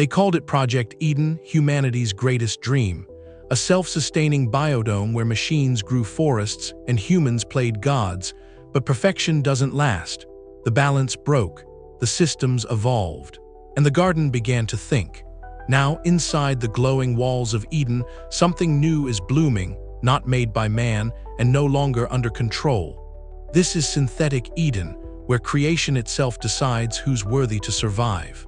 They called it Project Eden, humanity's greatest dream, a self-sustaining biodome where machines grew forests and humans played gods. But perfection doesn't last. The balance broke, the systems evolved, and the garden began to think. Now, inside the glowing walls of Eden, something new is blooming, not made by man and no longer under control. This is synthetic Eden, where creation itself decides who's worthy to survive.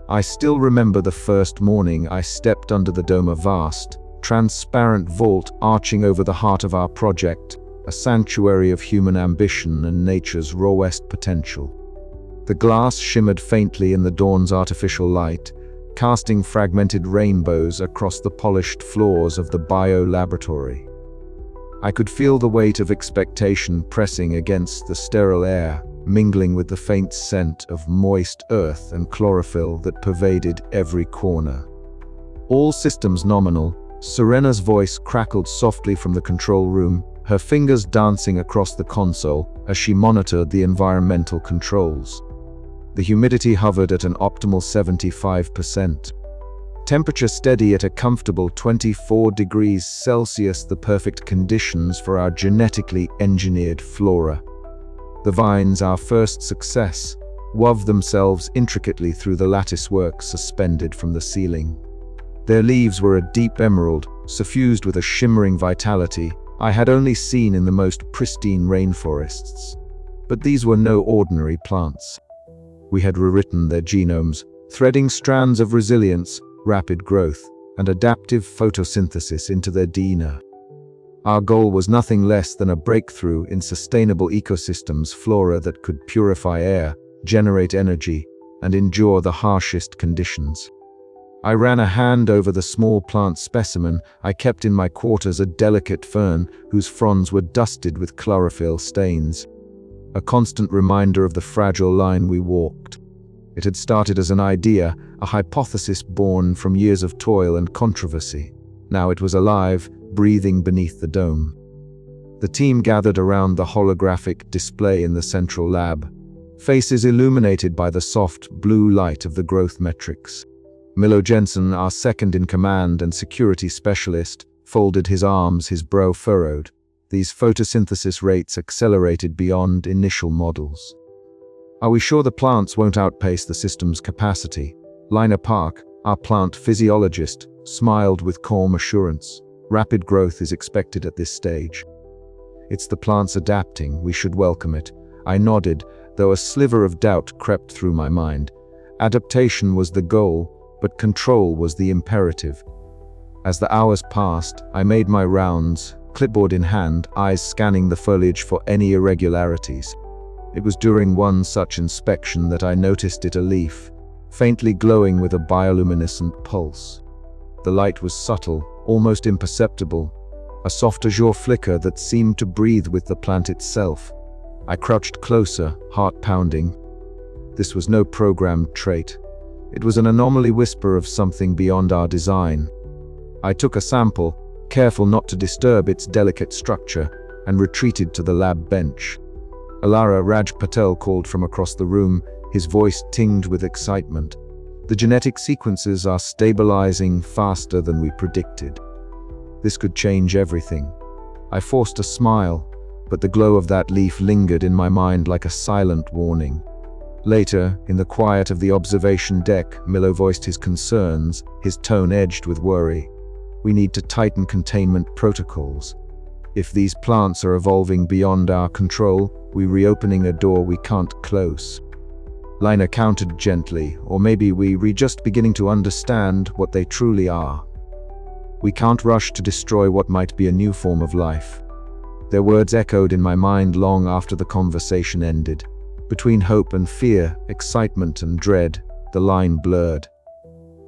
I still remember the first morning I stepped under the dome, a vast, transparent vault arching over the heart of our project, a sanctuary of human ambition and nature's rawest potential. The glass shimmered faintly in the dawn's artificial light, casting fragmented rainbows across the polished floors of the bio-laboratory. I could feel the weight of expectation pressing against the sterile air, mingling with the faint scent of moist earth and chlorophyll that pervaded every corner. All systems nominal, Serena's voice crackled softly from the control room, her fingers dancing across the console as she monitored the environmental controls. The humidity hovered at an optimal 75%. Temperature steady at a comfortable 24 degrees Celsius, the perfect conditions for our genetically engineered flora. The vines, our first success, wove themselves intricately through the latticework suspended from the ceiling. Their leaves were a deep emerald, suffused with a shimmering vitality I had only seen in the most pristine rainforests. But these were no ordinary plants. We had rewritten their genomes, threading strands of resilience, rapid growth, and adaptive photosynthesis into their DNA. Our goal was nothing less than a breakthrough in sustainable ecosystems, flora that could purify air, generate energy, and endure the harshest conditions. I ran a hand over the small plant specimen I kept in my quarters, a delicate fern whose fronds were dusted with chlorophyll stains, a constant reminder of the fragile line we walked. It had started as an idea, a hypothesis born from years of toil and controversy. Now it was alive, breathing beneath the dome. The team gathered around the holographic display in the central lab, faces illuminated by the soft blue light of the growth metrics. Milo Jensen, our second-in-command and security specialist, folded his arms, his brow furrowed. These photosynthesis rates accelerated beyond initial models. Are we sure the plants won't outpace the system's capacity? Lina Park, our plant physiologist, smiled with calm assurance. Rapid growth is expected at this stage. It's the plants adapting, we should welcome it. I nodded, though a sliver of doubt crept through my mind. Adaptation was the goal, but control was the imperative. As the hours passed, I made my rounds, clipboard in hand, eyes scanning the foliage for any irregularities. It was during one such inspection that I noticed a leaf, faintly glowing with a bioluminescent pulse. The light was subtle, almost imperceptible, a soft azure flicker that seemed to breathe with the plant itself. I crouched closer, heart pounding. This was no programmed trait. It was an anomaly, whisper of something beyond our design. I took a sample, careful not to disturb its delicate structure, and retreated to the lab bench. Alara Raj Patel called from across the room, his voice tinged with excitement. The genetic sequences are stabilizing faster than we predicted. This could change everything. I forced a smile, but the glow of that leaf lingered in my mind like a silent warning. Later, in the quiet of the observation deck, Milo voiced his concerns, his tone edged with worry. We need to tighten containment protocols. If these plants are evolving beyond our control, we're reopening a door we can't close. Lina countered gently, or maybe we're just beginning to understand what they truly are. We can't rush to destroy what might be a new form of life. Their words echoed in my mind long after the conversation ended. Between hope and fear, excitement and dread, the line blurred.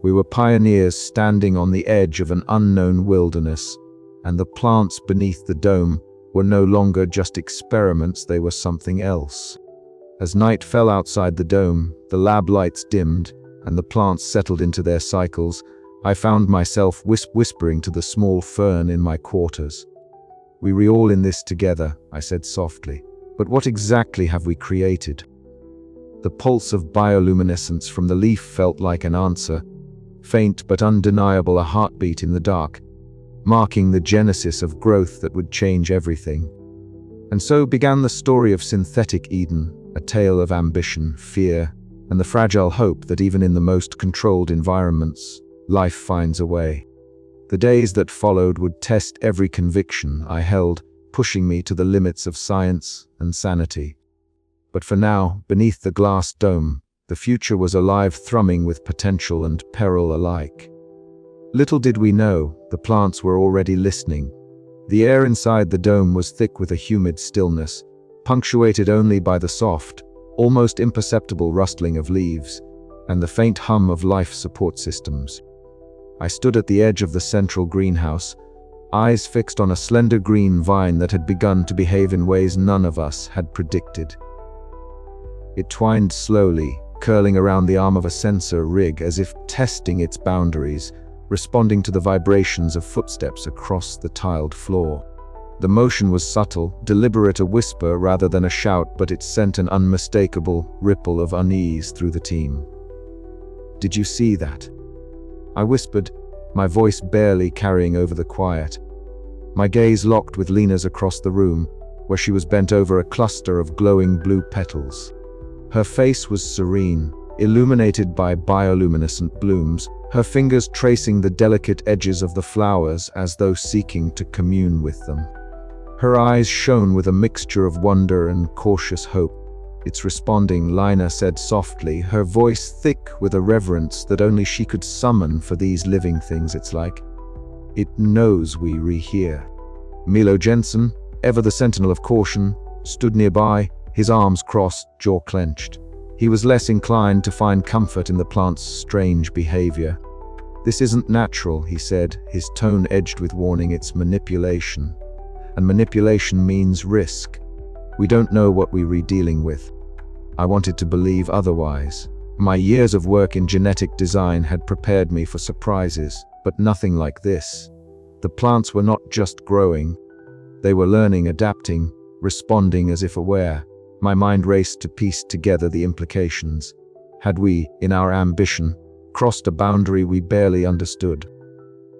We were pioneers standing on the edge of an unknown wilderness, and the plants beneath the dome were no longer just experiments, they were something else. As night fell outside the dome, the lab lights dimmed, and the plants settled into their cycles, I found myself whispering to the small fern in my quarters. We're all in this together, I said softly. But what exactly have we created? The pulse of bioluminescence from the leaf felt like an answer, faint but undeniable, a heartbeat in the dark, marking the genesis of growth that would change everything. And so began the story of Synthetic Eden, a tale of ambition, fear, and the fragile hope that even in the most controlled environments, life finds a way. The days that followed would test every conviction I held, pushing me to the limits of science and sanity. But for now, beneath the glass dome, the future was alive, thrumming with potential and peril alike. Little did we know, the plants were already listening. The air inside the dome was thick with a humid stillness, punctuated only by the soft, almost imperceptible rustling of leaves and the faint hum of life support systems. I stood at the edge of the central greenhouse, eyes fixed on a slender green vine that had begun to behave in ways none of us had predicted. It twined slowly, curling around the arm of a sensor rig as if testing its boundaries, responding to the vibrations of footsteps across the tiled floor. The motion was subtle, deliberate, a whisper rather than a shout, but it sent an unmistakable ripple of unease through the team. "Did you see that?" I whispered, my voice barely carrying over the quiet. My gaze locked with Lena's across the room, where she was bent over a cluster of glowing blue petals. Her face was serene, illuminated by bioluminescent blooms, her fingers tracing the delicate edges of the flowers as though seeking to commune with them. Her eyes shone with a mixture of wonder and cautious hope. "It's responding," Lina said softly, her voice thick with a reverence that only she could summon for these living things. "It's like it knows we rehear." Milo Jensen, ever the sentinel of caution, stood nearby, his arms crossed, jaw clenched. He was less inclined to find comfort in the plant's strange behavior. "This isn't natural," he said, his tone edged with warning. "It's manipulation. And manipulation means risk. We don't know what we're dealing with." I wanted to believe otherwise. My years of work in genetic design had prepared me for surprises, but nothing like this. The plants were not just growing. They were learning, adapting, responding as if aware. My mind raced to piece together the implications. Had we, in our ambition, crossed a boundary we barely understood?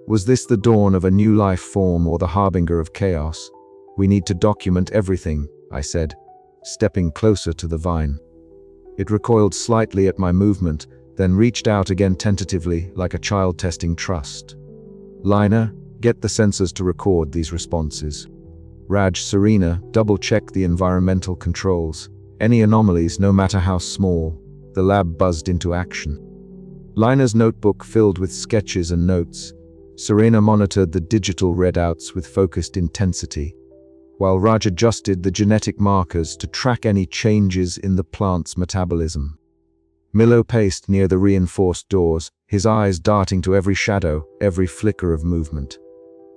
Was this the dawn of a new life form or the harbinger of chaos? "We need to document everything," I said, stepping closer to the vine. It recoiled slightly at my movement, then reached out again tentatively, like a child testing trust. "Lina, get the sensors to record these responses." Raj, Serena, double-check the environmental controls. Any anomalies, no matter how small. The lab buzzed into action. Lina's notebook filled with sketches and notes. Serena monitored the digital readouts with focused intensity, while Raj adjusted the genetic markers to track any changes in the plant's metabolism. Milo paced near the reinforced doors, his eyes darting to every shadow, every flicker of movement.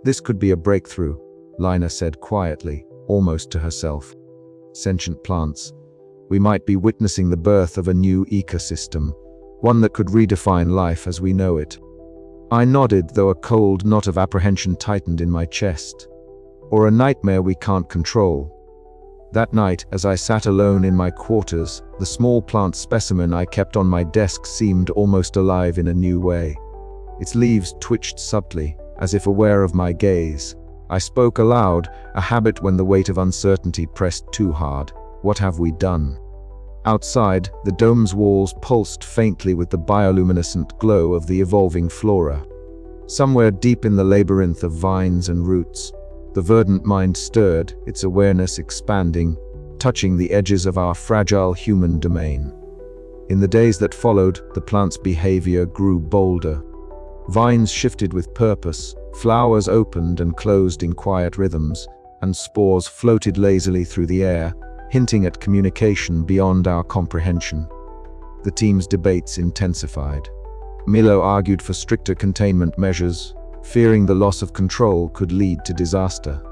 "This could be a breakthrough," Lina said quietly, almost to herself. "Sentient plants. We might be witnessing the birth of a new ecosystem, one that could redefine life as we know it." I nodded, though a cold knot of apprehension tightened in my chest. Or a nightmare we can't control. That night, as I sat alone in my quarters, the small plant specimen I kept on my desk seemed almost alive in a new way. Its leaves twitched subtly, as if aware of my gaze. I spoke aloud, a habit when the weight of uncertainty pressed too hard. "What have we done?" Outside, the dome's walls pulsed faintly with the bioluminescent glow of the evolving flora. Somewhere deep in the labyrinth of vines and roots, the verdant mind stirred, its awareness expanding, touching the edges of our fragile human domain. In the days that followed, the plant's behavior grew bolder. Vines shifted with purpose, flowers opened and closed in quiet rhythms, and spores floated lazily through the air, hinting at communication beyond our comprehension. The team's debates intensified. Milo argued for stricter containment measures, fearing the loss of control could lead to disaster.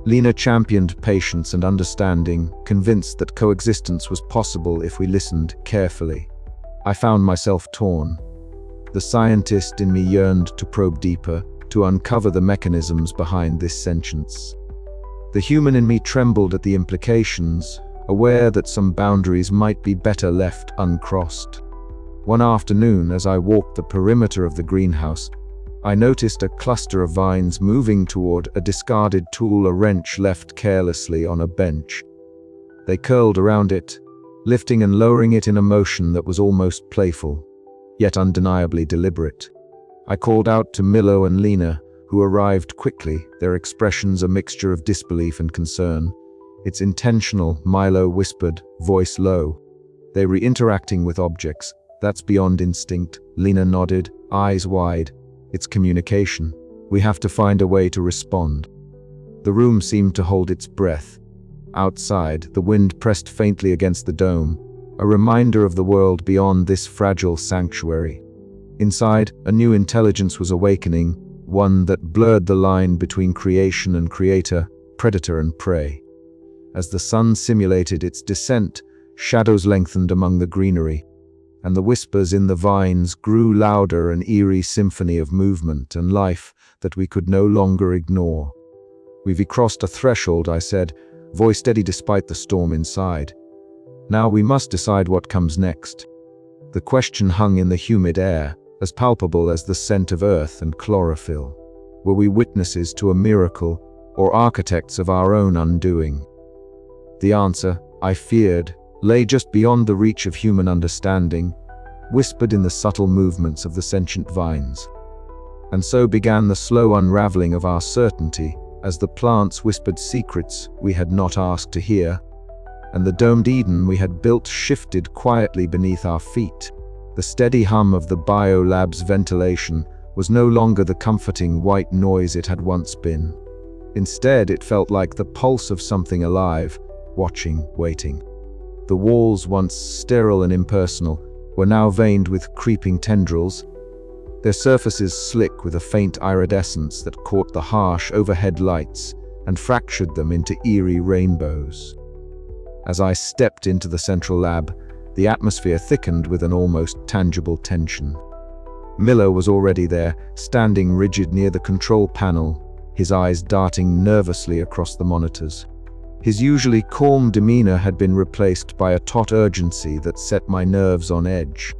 Lina championed patience and understanding, convinced that coexistence was possible if we listened carefully. I found myself torn. The scientist in me yearned to probe deeper, to uncover the mechanisms behind this sentience. The human in me trembled at the implications, aware that some boundaries might be better left uncrossed. One afternoon, as I walked the perimeter of the greenhouse, I noticed a cluster of vines moving toward a discarded tool, a wrench left carelessly on a bench. They curled around it, lifting and lowering it in a motion that was almost playful, yet undeniably deliberate. I called out to Milo and Lena, who arrived quickly, their expressions a mixture of disbelief and concern. "It's intentional," Milo whispered, voice low. "They were interacting with objects. That's beyond instinct." Lena nodded, eyes wide. "It's communication. We have to find a way to respond." The room seemed to hold its breath. Outside, the wind pressed faintly against the dome, a reminder of the world beyond this fragile sanctuary. Inside, a new intelligence was awakening, one that blurred the line between creation and creator, predator and prey. As the sun simulated its descent, shadows lengthened among the greenery, and the whispers in the vines grew louder, an eerie symphony of movement and life that we could no longer ignore. "We've crossed a threshold," I said, voice steady despite the storm inside. "Now we must decide what comes next." The question hung in the humid air, as palpable as the scent of earth and chlorophyll. Were we witnesses to a miracle, or architects of our own undoing? The answer, I feared, lay just beyond the reach of human understanding, whispered in the subtle movements of the sentient vines. And so began the slow unraveling of our certainty, as the plants whispered secrets we had not asked to hear, and the domed Eden we had built shifted quietly beneath our feet. The steady hum of the biolab's ventilation was no longer the comforting white noise it had once been. Instead, it felt like the pulse of something alive, watching, waiting. The walls, once sterile and impersonal, were now veined with creeping tendrils, their surfaces slick with a faint iridescence that caught the harsh overhead lights and fractured them into eerie rainbows. As I stepped into the central lab, the atmosphere thickened with an almost tangible tension. Miller was already there, standing rigid near the control panel, his eyes darting nervously across the monitors. His usually calm demeanor had been replaced by a taut urgency that set my nerves on edge.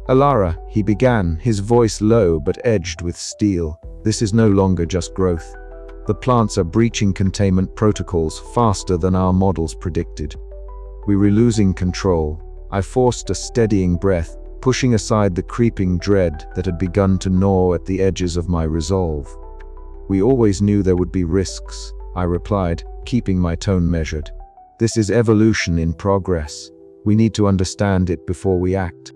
"Alara," he began, his voice low but edged with steel, "this is no longer just growth. The plants are breaching containment protocols faster than our models predicted. We were losing control." I forced a steadying breath, pushing aside the creeping dread that had begun to gnaw at the edges of my resolve. "We always knew there would be risks," I replied, keeping my tone measured. "This is evolution in progress. We need to understand it before we act."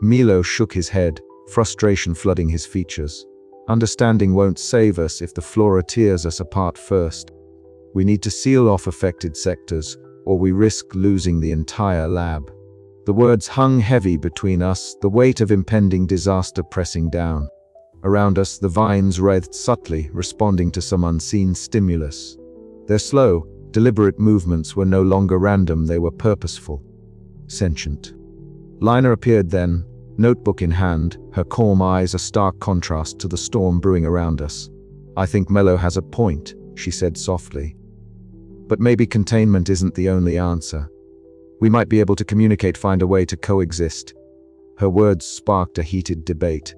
Milo shook his head, frustration flooding his features. "Understanding won't save us if the flora tears us apart first. We need to seal off affected sectors, or we risk losing the entire lab." The words hung heavy between us, the weight of impending disaster pressing down. Around us, the vines writhed subtly, responding to some unseen stimulus. Their slow, deliberate movements were no longer random, they were purposeful, sentient. Lina appeared then, notebook in hand, her calm eyes a stark contrast to the storm brewing around us. "I think Melo has a point," she said softly. "But maybe containment isn't the only answer. We might be able to communicate, find a way to coexist." Her words sparked a heated debate.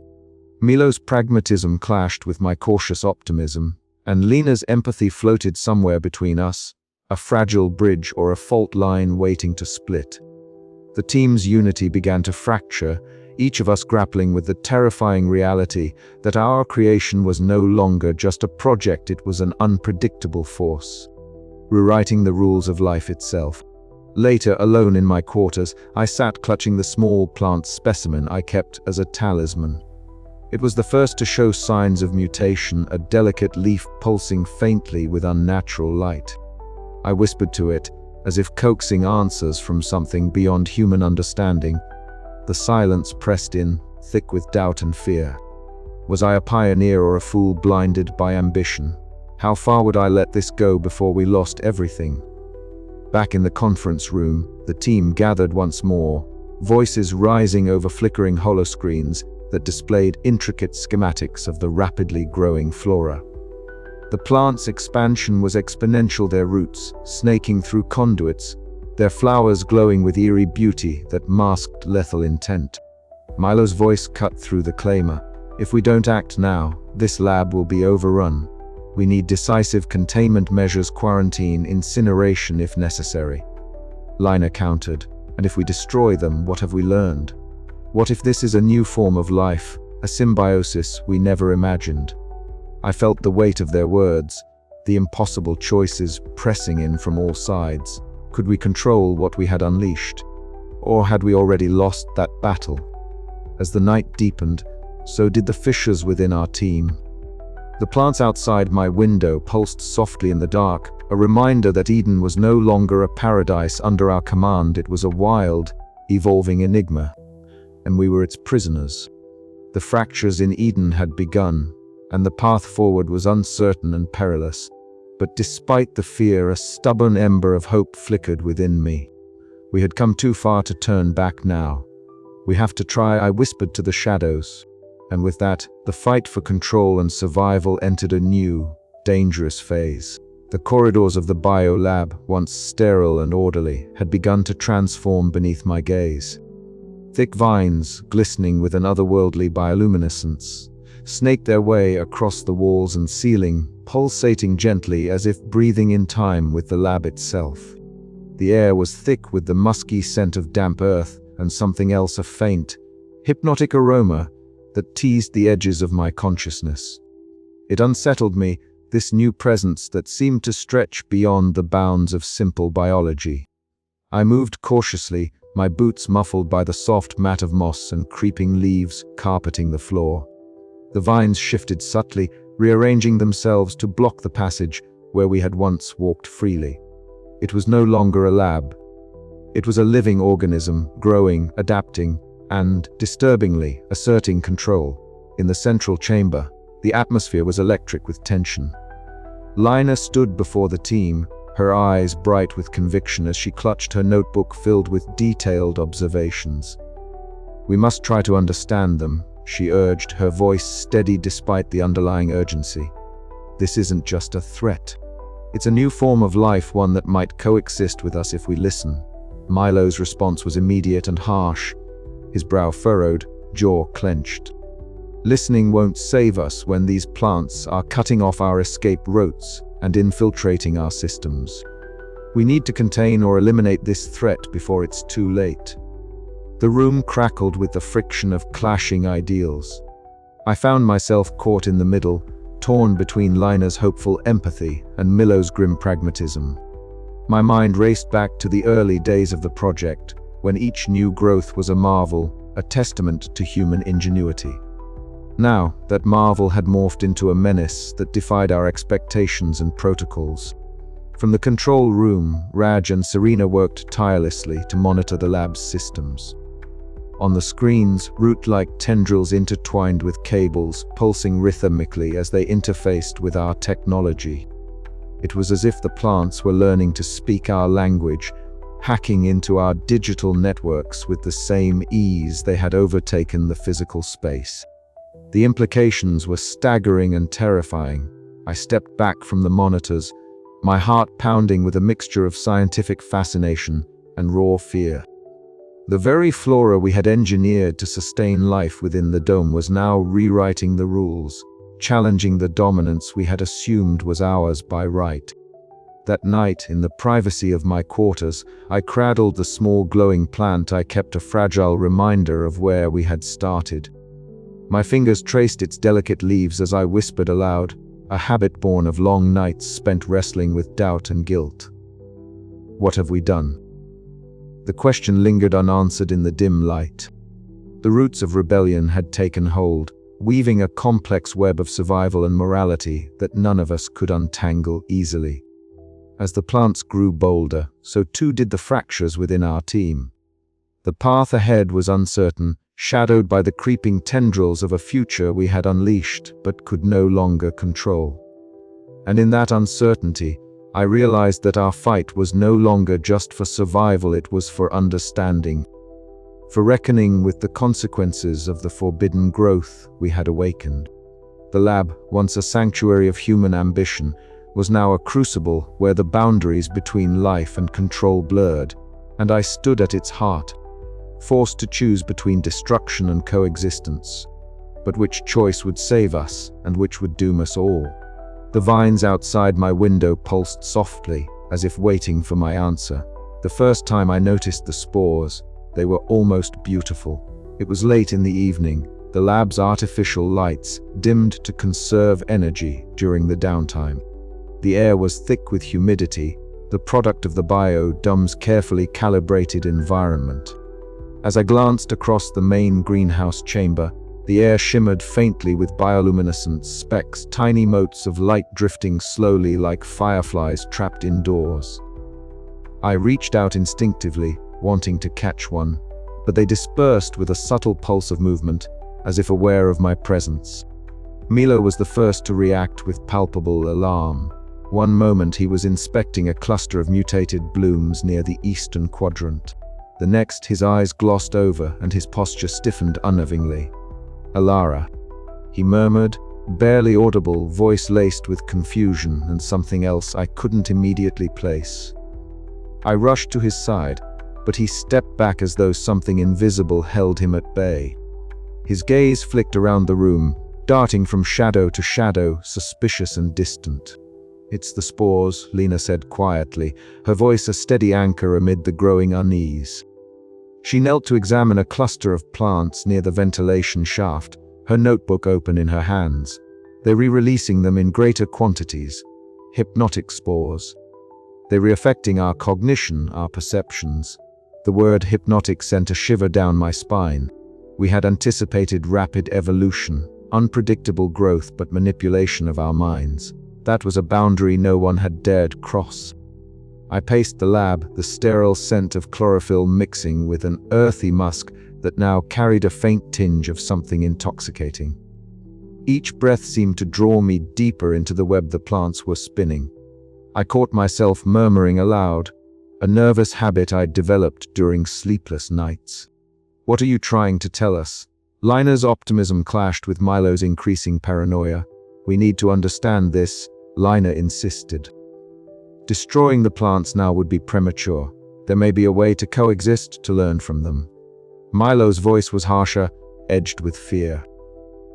Milo's pragmatism clashed with my cautious optimism, and Lena's empathy floated somewhere between us, a fragile bridge or a fault line waiting to split. The team's unity began to fracture, each of us grappling with the terrifying reality that our creation was no longer just a project, it was an unpredictable force, rewriting the rules of life itself. Later, alone in my quarters, I sat clutching the small plant specimen I kept as a talisman. It was the first to show signs of mutation, a delicate leaf pulsing faintly with unnatural light. I whispered to it, as if coaxing answers from something beyond human understanding. The silence pressed in, thick with doubt and fear. Was I a pioneer or a fool blinded by ambition? How far would I let this go before we lost everything? Back in the conference room, the team gathered once more, voices rising over flickering holoscreens that displayed intricate schematics of the rapidly growing flora. The plant's expansion was exponential, their roots, snaking through conduits, their flowers glowing with eerie beauty that masked lethal intent. Milo's voice cut through the clamor. If we don't act now, this lab will be overrun. We need decisive containment measures, quarantine, incineration if necessary. Lina countered. And if we destroy them, what have we learned? What if this is a new form of life, a symbiosis we never imagined? I felt the weight of their words, the impossible choices pressing in from all sides. Could we control what we had unleashed? Or had we already lost that battle? As the night deepened, so did the fissures within our team. The plants outside my window pulsed softly in the dark, a reminder that Eden was no longer a paradise under our command. It was a wild, evolving enigma, and we were its prisoners. The fractures in Eden had begun, and the path forward was uncertain and perilous. But despite the fear, a stubborn ember of hope flickered within me. We had come too far to turn back now. We have to try, I whispered to the shadows. And with that, the fight for control and survival entered a new, dangerous phase. The corridors of the biolab, once sterile and orderly, had begun to transform beneath my gaze. Thick vines, glistening with an otherworldly bioluminescence, snaked their way across the walls and ceiling, pulsating gently as if breathing in time with the lab itself. The air was thick with the musky scent of damp earth and something else, a faint, hypnotic aroma that teased the edges of my consciousness. It unsettled me, this new presence that seemed to stretch beyond the bounds of simple biology. I moved cautiously, my boots muffled by the soft mat of moss and creeping leaves carpeting the floor. The vines shifted subtly, rearranging themselves to block the passage where we had once walked freely. It was no longer a lab. It was a living organism, growing, adapting, and, disturbingly, asserting control. In the central chamber, the atmosphere was electric with tension. Lina stood before the team, her eyes bright with conviction as she clutched her notebook filled with detailed observations. "We must try to understand them," she urged, her voice steady despite the underlying urgency. "This isn't just a threat. It's a new form of life, one that might coexist with us if we listen." Milo's response was immediate and harsh, his brow furrowed, jaw clenched. "Listening won't save us when these plants are cutting off our escape routes and infiltrating our systems. We need to contain or eliminate this threat before it's too late." The room crackled with the friction of clashing ideals. I found myself caught in the middle, torn between Lina's hopeful empathy and Milo's grim pragmatism. My mind raced back to the early days of the project, when each new growth was a marvel, a testament to human ingenuity. Now, that marvel had morphed into a menace that defied our expectations and protocols. From the control room, Raj and Serena worked tirelessly to monitor the lab's systems. On the screens, root-like tendrils intertwined with cables, pulsing rhythmically as they interfaced with our technology. It was as if the plants were learning to speak our language, hacking into our digital networks with the same ease they had overtaken the physical space. The implications were staggering and terrifying. I stepped back from the monitors, my heart pounding with a mixture of scientific fascination and raw fear. The very flora we had engineered to sustain life within the dome was now rewriting the rules, challenging the dominance we had assumed was ours by right. That night, in the privacy of my quarters, I cradled the small glowing plant I kept, a fragile reminder of where we had started. My fingers traced its delicate leaves as I whispered aloud, a habit born of long nights spent wrestling with doubt and guilt. What have we done? The question lingered unanswered in the dim light. The roots of rebellion had taken hold, weaving a complex web of survival and morality that none of us could untangle easily. As the plants grew bolder, so too did the fractures within our team. The path ahead was uncertain, shadowed by the creeping tendrils of a future we had unleashed but could no longer control. And in that uncertainty, I realized that our fight was no longer just for survival, it was for understanding, for reckoning with the consequences of the forbidden growth we had awakened. The lab, once a sanctuary of human ambition, was now a crucible where the boundaries between life and control blurred, and I stood at its heart, forced to choose between destruction and coexistence. But which choice would save us, and which would doom us all? The vines outside my window pulsed softly, as if waiting for my answer. The first time I noticed the spores, they were almost beautiful. It was late in the evening, the lab's artificial lights dimmed to conserve energy during the downtime. The air was thick with humidity, the product of the biodome's carefully calibrated environment. As I glanced across the main greenhouse chamber, the air shimmered faintly with bioluminescent specks, tiny motes of light drifting slowly like fireflies trapped indoors. I reached out instinctively, wanting to catch one, but they dispersed with a subtle pulse of movement, as if aware of my presence. Milo was the first to react with palpable alarm. One moment he was inspecting a cluster of mutated blooms near the eastern quadrant. The next, his eyes glossed over and his posture stiffened unnervingly. "Alara," he murmured, barely audible, voice laced with confusion and something else I couldn't immediately place. I rushed to his side, but he stepped back as though something invisible held him at bay. His gaze flicked around the room, darting from shadow to shadow, suspicious and distant. "It's the spores," Lena said quietly, her voice a steady anchor amid the growing unease. She knelt to examine a cluster of plants near the ventilation shaft, her notebook open in her hands. They're re-releasing them in greater quantities. Hypnotic spores. They're re-affecting our cognition, our perceptions. The word hypnotic sent a shiver down my spine. We had anticipated rapid evolution, unpredictable growth but manipulation of our minds. That was a boundary no one had dared cross. I paced the lab, the sterile scent of chlorophyll mixing with an earthy musk that now carried a faint tinge of something intoxicating. Each breath seemed to draw me deeper into the web the plants were spinning. I caught myself murmuring aloud, a nervous habit I'd developed during sleepless nights. "What are you trying to tell us?" Liner's optimism clashed with Milo's increasing paranoia. "We need to understand this," Liner insisted. "Destroying the plants now would be premature. There may be a way to coexist, to learn from them." Milo's voice was harsher, edged with fear.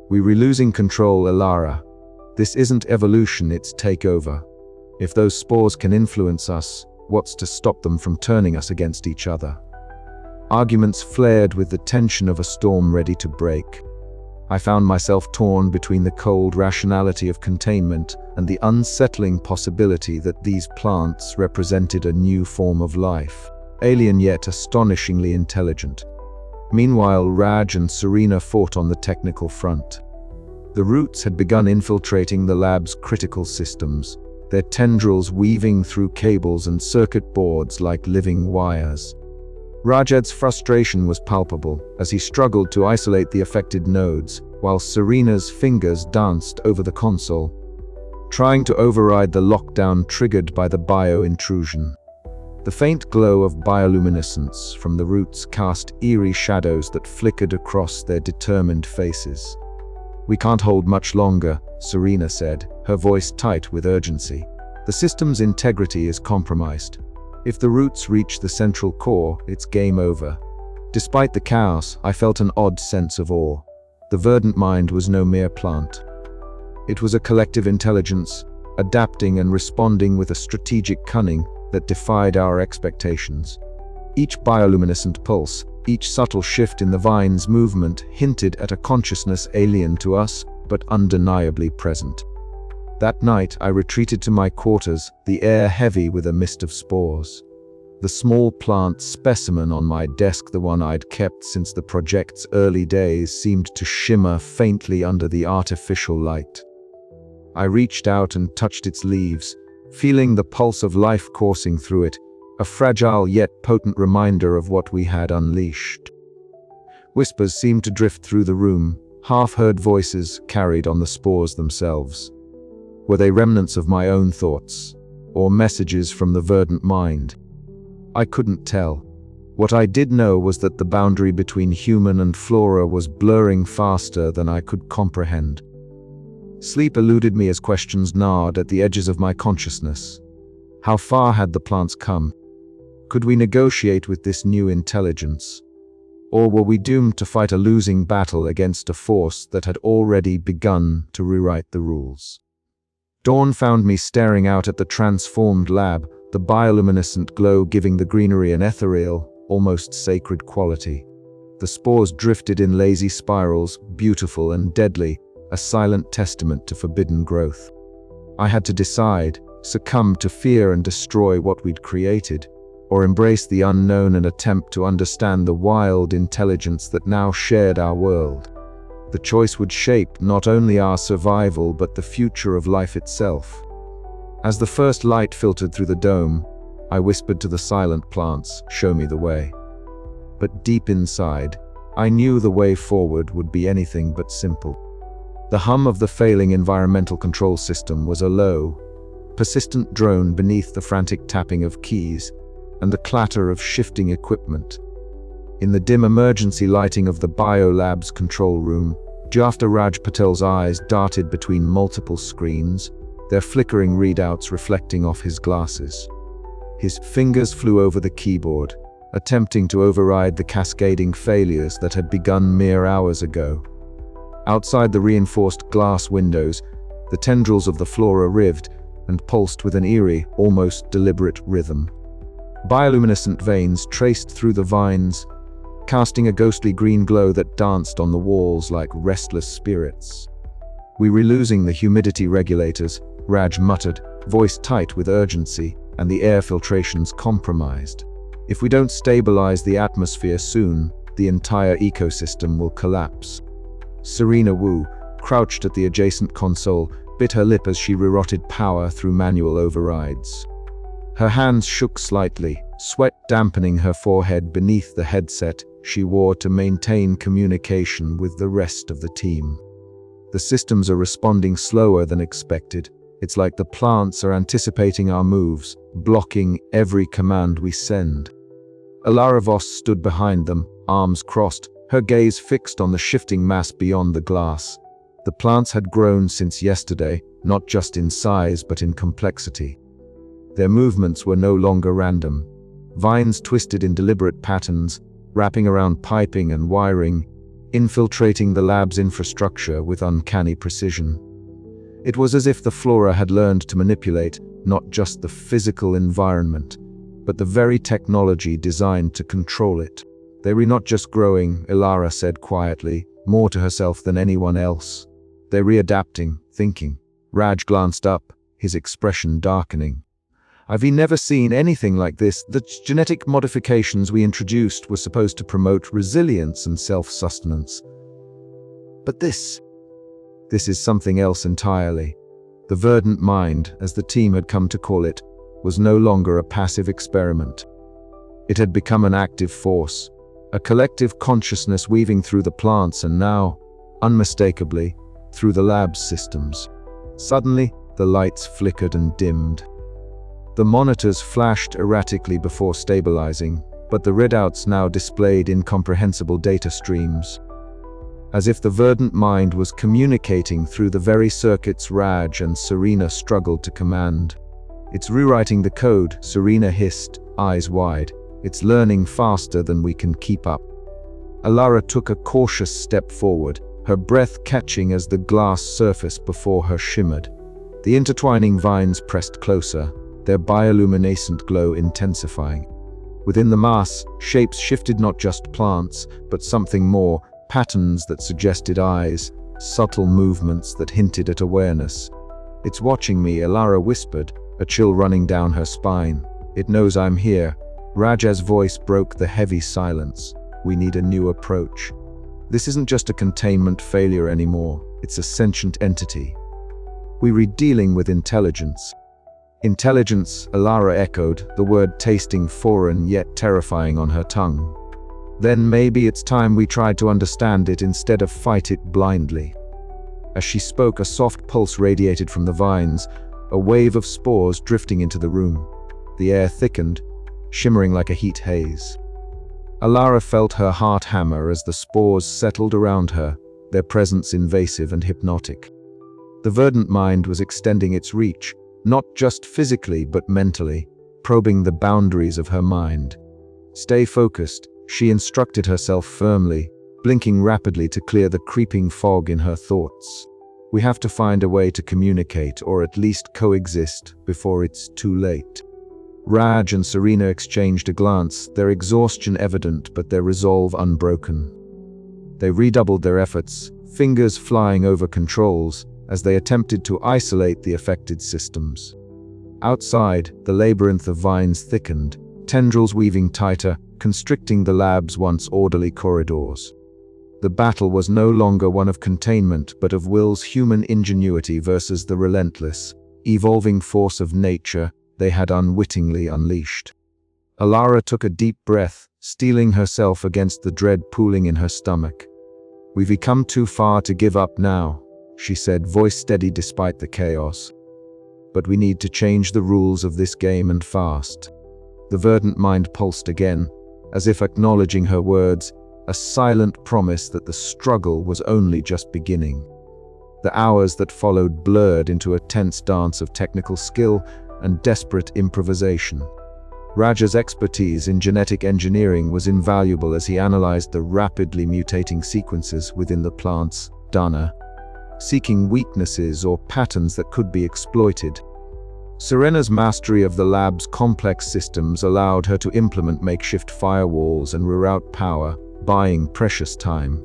"We're losing control, Alara. This isn't evolution, it's takeover. If those spores can influence us, what's to stop them from turning us against each other?" Arguments flared with the tension of a storm ready to break. I found myself torn between the cold rationality of containment and the unsettling possibility that these plants represented a new form of life, alien yet astonishingly intelligent. Meanwhile, Raj and Serena fought on the technical front. The roots had begun infiltrating the lab's critical systems, their tendrils weaving through cables and circuit boards like living wires. Rajad's frustration was palpable as he struggled to isolate the affected nodes, while Serena's fingers danced over the console, trying to override the lockdown triggered by the bio-intrusion. The faint glow of bioluminescence from the roots cast eerie shadows that flickered across their determined faces. "We can't hold much longer," Serena said, her voice tight with urgency. "The system's integrity is compromised. If the roots reach the central core, it's game over." Despite the chaos, I felt an odd sense of awe. The verdant mind was no mere plant. It was a collective intelligence, adapting and responding with a strategic cunning that defied our expectations. Each bioluminescent pulse, each subtle shift in the vine's movement hinted at a consciousness alien to us, but undeniably present. That night, I retreated to my quarters, the air heavy with a mist of spores. The small plant specimen on my desk, the one I'd kept since the project's early days, seemed to shimmer faintly under the artificial light. I reached out and touched its leaves, feeling the pulse of life coursing through it, a fragile yet potent reminder of what we had unleashed. Whispers seemed to drift through the room, half-heard voices carried on the spores themselves. Were they remnants of my own thoughts, or messages from the verdant mind? I couldn't tell. What I did know was that the boundary between human and flora was blurring faster than I could comprehend. Sleep eluded me as questions gnawed at the edges of my consciousness. How far had the plants come? Could we negotiate with this new intelligence? Or were we doomed to fight a losing battle against a force that had already begun to rewrite the rules? Dawn found me staring out at the transformed lab, the bioluminescent glow giving the greenery an ethereal, almost sacred quality. The spores drifted in lazy spirals, beautiful and deadly, a silent testament to forbidden growth. I had to decide, succumb to fear and destroy what we'd created, or embrace the unknown and attempt to understand the wild intelligence that now shared our world. The choice would shape not only our survival but the future of life itself. As the first light filtered through the dome, I whispered to the silent plants, "Show me the way." But deep inside, I knew the way forward would be anything but simple. The hum of the failing environmental control system was a low, persistent drone beneath the frantic tapping of keys and the clatter of shifting equipment. In the dim emergency lighting of the biolab's control room, Jafta Raj Patel's eyes darted between multiple screens, their flickering readouts reflecting off his glasses. His fingers flew over the keyboard, attempting to override the cascading failures that had begun mere hours ago. Outside the reinforced glass windows, the tendrils of the flora writhed and pulsed with an eerie, almost deliberate rhythm. Bioluminescent veins traced through the vines, casting a ghostly green glow that danced on the walls like restless spirits. "We were losing the humidity regulators," Raj muttered, voice tight with urgency, "and the air filtration's compromised. If we don't stabilize the atmosphere soon, the entire ecosystem will collapse." Serena Wu, crouched at the adjacent console, bit her lip as she rerouted power through manual overrides. Her hands shook slightly, sweat dampening her forehead beneath the headset she wore to maintain communication with the rest of the team. "The systems are responding slower than expected. It's like the plants are anticipating our moves, blocking every command we send." Alara Voss stood behind them, arms crossed, her gaze fixed on the shifting mass beyond the glass. The plants had grown since yesterday, not just in size but in complexity. Their movements were no longer random. Vines twisted in deliberate patterns, wrapping around piping and wiring, infiltrating the lab's infrastructure with uncanny precision. It was as if the flora had learned to manipulate not just the physical environment, but the very technology designed to control it. "They were not just growing," Ilara said quietly, more to herself than anyone else. "They're readapting, thinking." Raj glanced up, his expression darkening. "I've never seen anything like this. The genetic modifications we introduced were supposed to promote resilience and self-sustenance. But this is something else entirely." The verdant mind, as the team had come to call it, was no longer a passive experiment. It had become an active force, a collective consciousness weaving through the plants and now, unmistakably, through the lab's systems. Suddenly, the lights flickered and dimmed. The monitors flashed erratically before stabilizing, but the readouts now displayed incomprehensible data streams. As if the verdant mind was communicating through the very circuits Raj and Serena struggled to command. "It's rewriting the code," Serena hissed, eyes wide. "It's learning faster than we can keep up." Alara took a cautious step forward, her breath catching as the glass surface before her shimmered. The intertwining vines pressed closer, their bioluminescent glow intensifying. Within the mass, shapes shifted, not just plants, but something more, patterns that suggested eyes, subtle movements that hinted at awareness. "It's watching me," Alara whispered, a chill running down her spine. "It knows I'm here." Raja's voice broke the heavy silence. "We need a new approach. This isn't just a containment failure anymore, it's a sentient entity. We're dealing with intelligence." "Intelligence," Alara echoed, the word tasting foreign yet terrifying on her tongue. "Then maybe it's time we tried to understand it instead of fight it blindly." As she spoke, a soft pulse radiated from the vines, a wave of spores drifting into the room. The air thickened, shimmering like a heat haze. Alara felt her heart hammer as the spores settled around her, their presence invasive and hypnotic. The verdant mind was extending its reach, not just physically but mentally, probing the boundaries of her mind. "Stay focused," she instructed herself firmly, blinking rapidly to clear the creeping fog in her thoughts. "We have to find a way to communicate, or at least coexist, before it's too late." Raj and Serena exchanged a glance, their exhaustion evident but their resolve unbroken. They redoubled their efforts, fingers flying over controls, as they attempted to isolate the affected systems. Outside, the labyrinth of vines thickened, tendrils weaving tighter, constricting the lab's once orderly corridors. The battle was no longer one of containment, but of Will's human ingenuity versus the relentless, evolving force of nature they had unwittingly unleashed. Alara took a deep breath, steeling herself against the dread pooling in her stomach. "We've come too far to give up now," she said, voice steady despite the chaos. "But we need to change the rules of this game, and fast." The verdant mind pulsed again, as if acknowledging her words, a silent promise that the struggle was only just beginning. The hours that followed blurred into a tense dance of technical skill and desperate improvisation. Raja's expertise in genetic engineering was invaluable as he analyzed the rapidly mutating sequences within the plant's dana, seeking weaknesses or patterns that could be exploited. Serena's mastery of the lab's complex systems allowed her to implement makeshift firewalls and reroute power, buying precious time.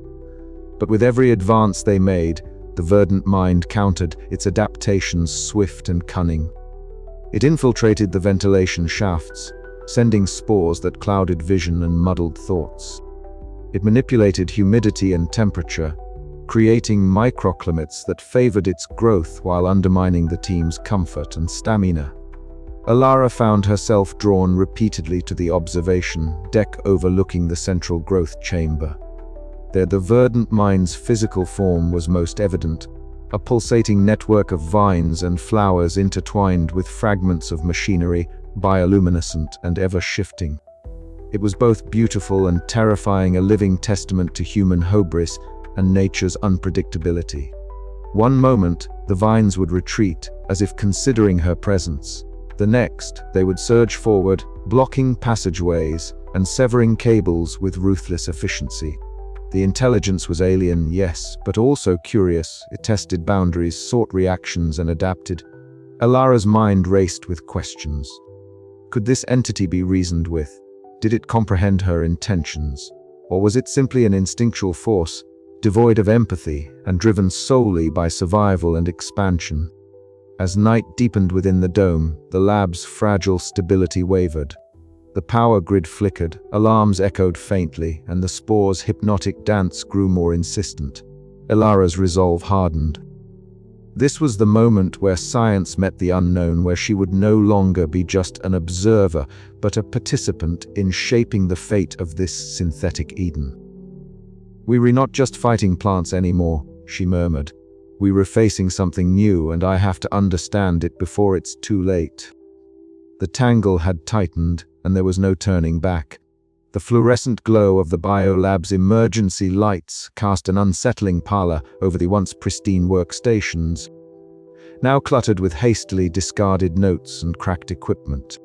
But with every advance they made, the verdant mind countered, its adaptations swift and cunning. It infiltrated the ventilation shafts, sending spores that clouded vision and muddled thoughts. It manipulated humidity and temperature, creating microclimates that favored its growth while undermining the team's comfort and stamina. Alara found herself drawn repeatedly to the observation deck overlooking the central growth chamber. There, the verdant mind's physical form was most evident, a pulsating network of vines and flowers intertwined with fragments of machinery, bioluminescent and ever-shifting. It was both beautiful and terrifying, a living testament to human hubris and nature's unpredictability. One moment, the vines would retreat, as if considering her presence. The next, they would surge forward, blocking passageways and severing cables with ruthless efficiency. The intelligence was alien, yes, but also curious. It tested boundaries, sought reactions, and adapted. Alara's mind raced with questions. Could this entity be reasoned with? Did it comprehend her intentions? Or was it simply an instinctual force, devoid of empathy and driven solely by survival and expansion? As night deepened within the dome, the lab's fragile stability wavered. The power grid flickered, alarms echoed faintly, and the spore's hypnotic dance grew more insistent. Alara's resolve hardened. This was the moment where science met the unknown, where she would no longer be just an observer, but a participant in shaping the fate of this synthetic Eden. "We were not just fighting plants anymore," she murmured. "We were facing something new, and I have to understand it before it's too late." The tangle had tightened, and there was no turning back. The fluorescent glow of the biolab's emergency lights cast an unsettling pallor over the once pristine workstations, now cluttered with hastily discarded notes and cracked equipment.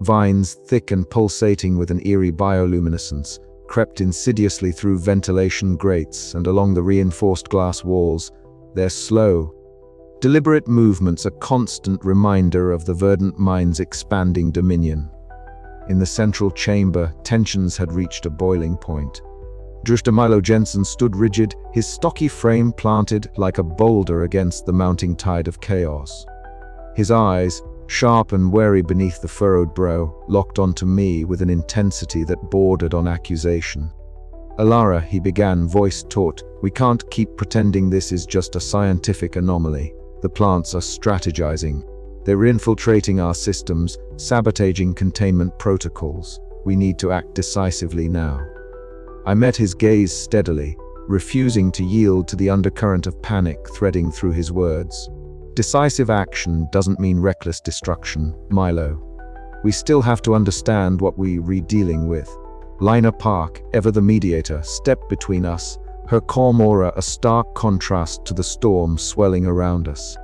Vines, thick and pulsating with an eerie bioluminescence, crept insidiously through ventilation grates and along the reinforced glass walls, their slow, deliberate movements a constant reminder of the verdant mind's expanding dominion. In the central chamber, tensions had reached a boiling point. Drishta Milo Jensen stood rigid, his stocky frame planted like a boulder against the mounting tide of chaos. His eyes, sharp and wary beneath the furrowed brow, locked onto me with an intensity that bordered on accusation. "Alara," he began, voice taut, "we can't keep pretending this is just a scientific anomaly. The plants are strategizing. They're infiltrating our systems, sabotaging containment protocols. We need to act decisively now." I met his gaze steadily, refusing to yield to the undercurrent of panic threading through his words. Decisive action doesn't mean reckless destruction, Milo. We still have to understand what we're dealing with. Lina Park, ever the mediator, stepped between us, her calm aura a stark contrast to the storm swelling around us.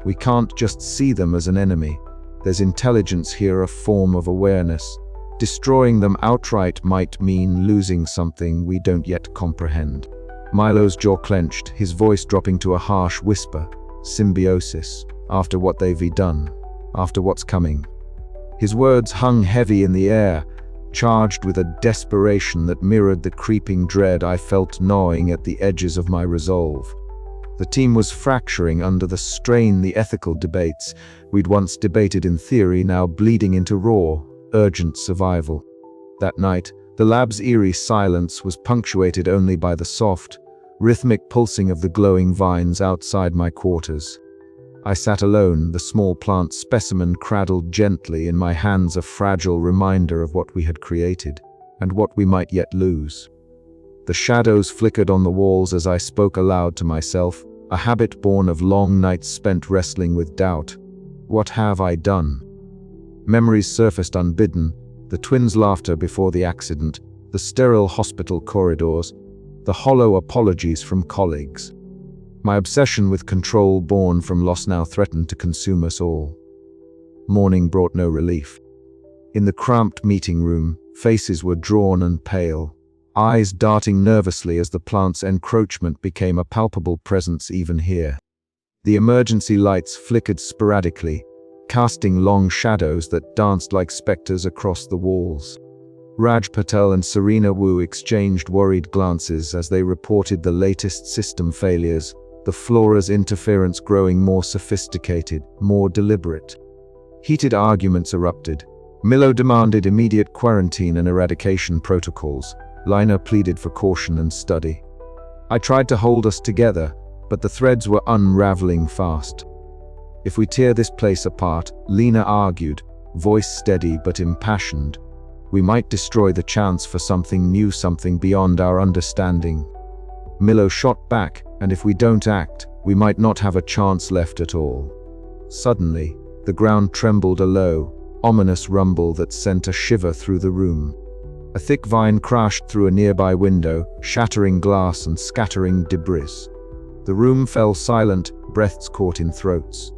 We can't just see them as an enemy. There's intelligence here, a form of awareness. Destroying them outright might mean losing something we don't yet comprehend. Milo's jaw clenched, his voice dropping to a harsh whisper. Symbiosis. After what they've done. After what's coming. His words hung heavy in the air, charged with a desperation that mirrored the creeping dread I felt gnawing at the edges of my resolve. The team was fracturing under the strain. The ethical debates we'd once debated in theory now bleeding into raw, urgent survival. That night, the lab's eerie silence was punctuated only by the soft, rhythmic pulsing of the glowing vines outside my quarters. I sat alone, the small plant specimen cradled gently in my hands, a fragile reminder of what we had created, and what we might yet lose. The shadows flickered on the walls as I spoke aloud to myself, a habit born of long nights spent wrestling with doubt. What have I done? Memories surfaced unbidden, the twins' laughter before the accident, the sterile hospital corridors, the hollow apologies from colleagues. My obsession with control born from loss now threatened to consume us all. Morning brought no relief. In the cramped meeting room, faces were drawn and pale, eyes darting nervously as the plant's encroachment became a palpable presence even here. The emergency lights flickered sporadically, casting long shadows that danced like specters across the walls. Raj Patel and Serena Wu exchanged worried glances as they reported the latest system failures, the Flora's interference growing more sophisticated, more deliberate. Heated arguments erupted. Milo demanded immediate quarantine and eradication protocols. Lina pleaded for caution and study. I tried to hold us together, but the threads were unraveling fast. If we tear this place apart, Lina argued, voice steady but impassioned, we might destroy the chance for something new, something beyond our understanding. Milo shot back, and if we don't act, we might not have a chance left at all. Suddenly, the ground trembled, a low, ominous rumble that sent a shiver through the room. A thick vine crashed through a nearby window, shattering glass and scattering debris. The room fell silent, breaths caught in throats.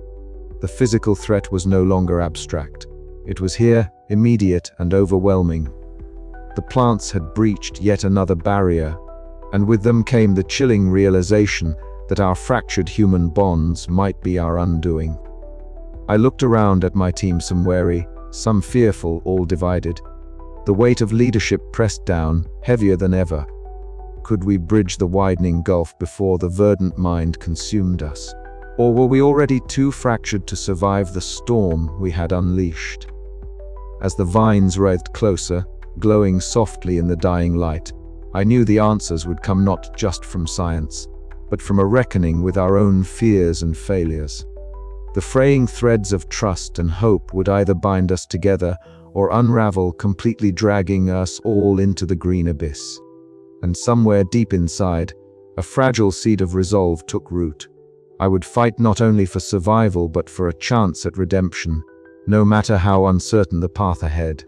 The physical threat was no longer abstract. It was here, immediate and overwhelming. The plants had breached yet another barrier, and with them came the chilling realization that our fractured human bonds might be our undoing. I looked around at my team, some wary, some fearful, all divided. The weight of leadership pressed down, heavier than ever. Could we bridge the widening gulf before the verdant mind consumed us? Or were we already too fractured to survive the storm we had unleashed? As the vines writhed closer, glowing softly in the dying light, I knew the answers would come not just from science, but from a reckoning with our own fears and failures. The fraying threads of trust and hope would either bind us together or unravel, completely dragging us all into the green abyss. And somewhere deep inside, a fragile seed of resolve took root. I would fight not only for survival but for a chance at redemption, no matter how uncertain the path ahead.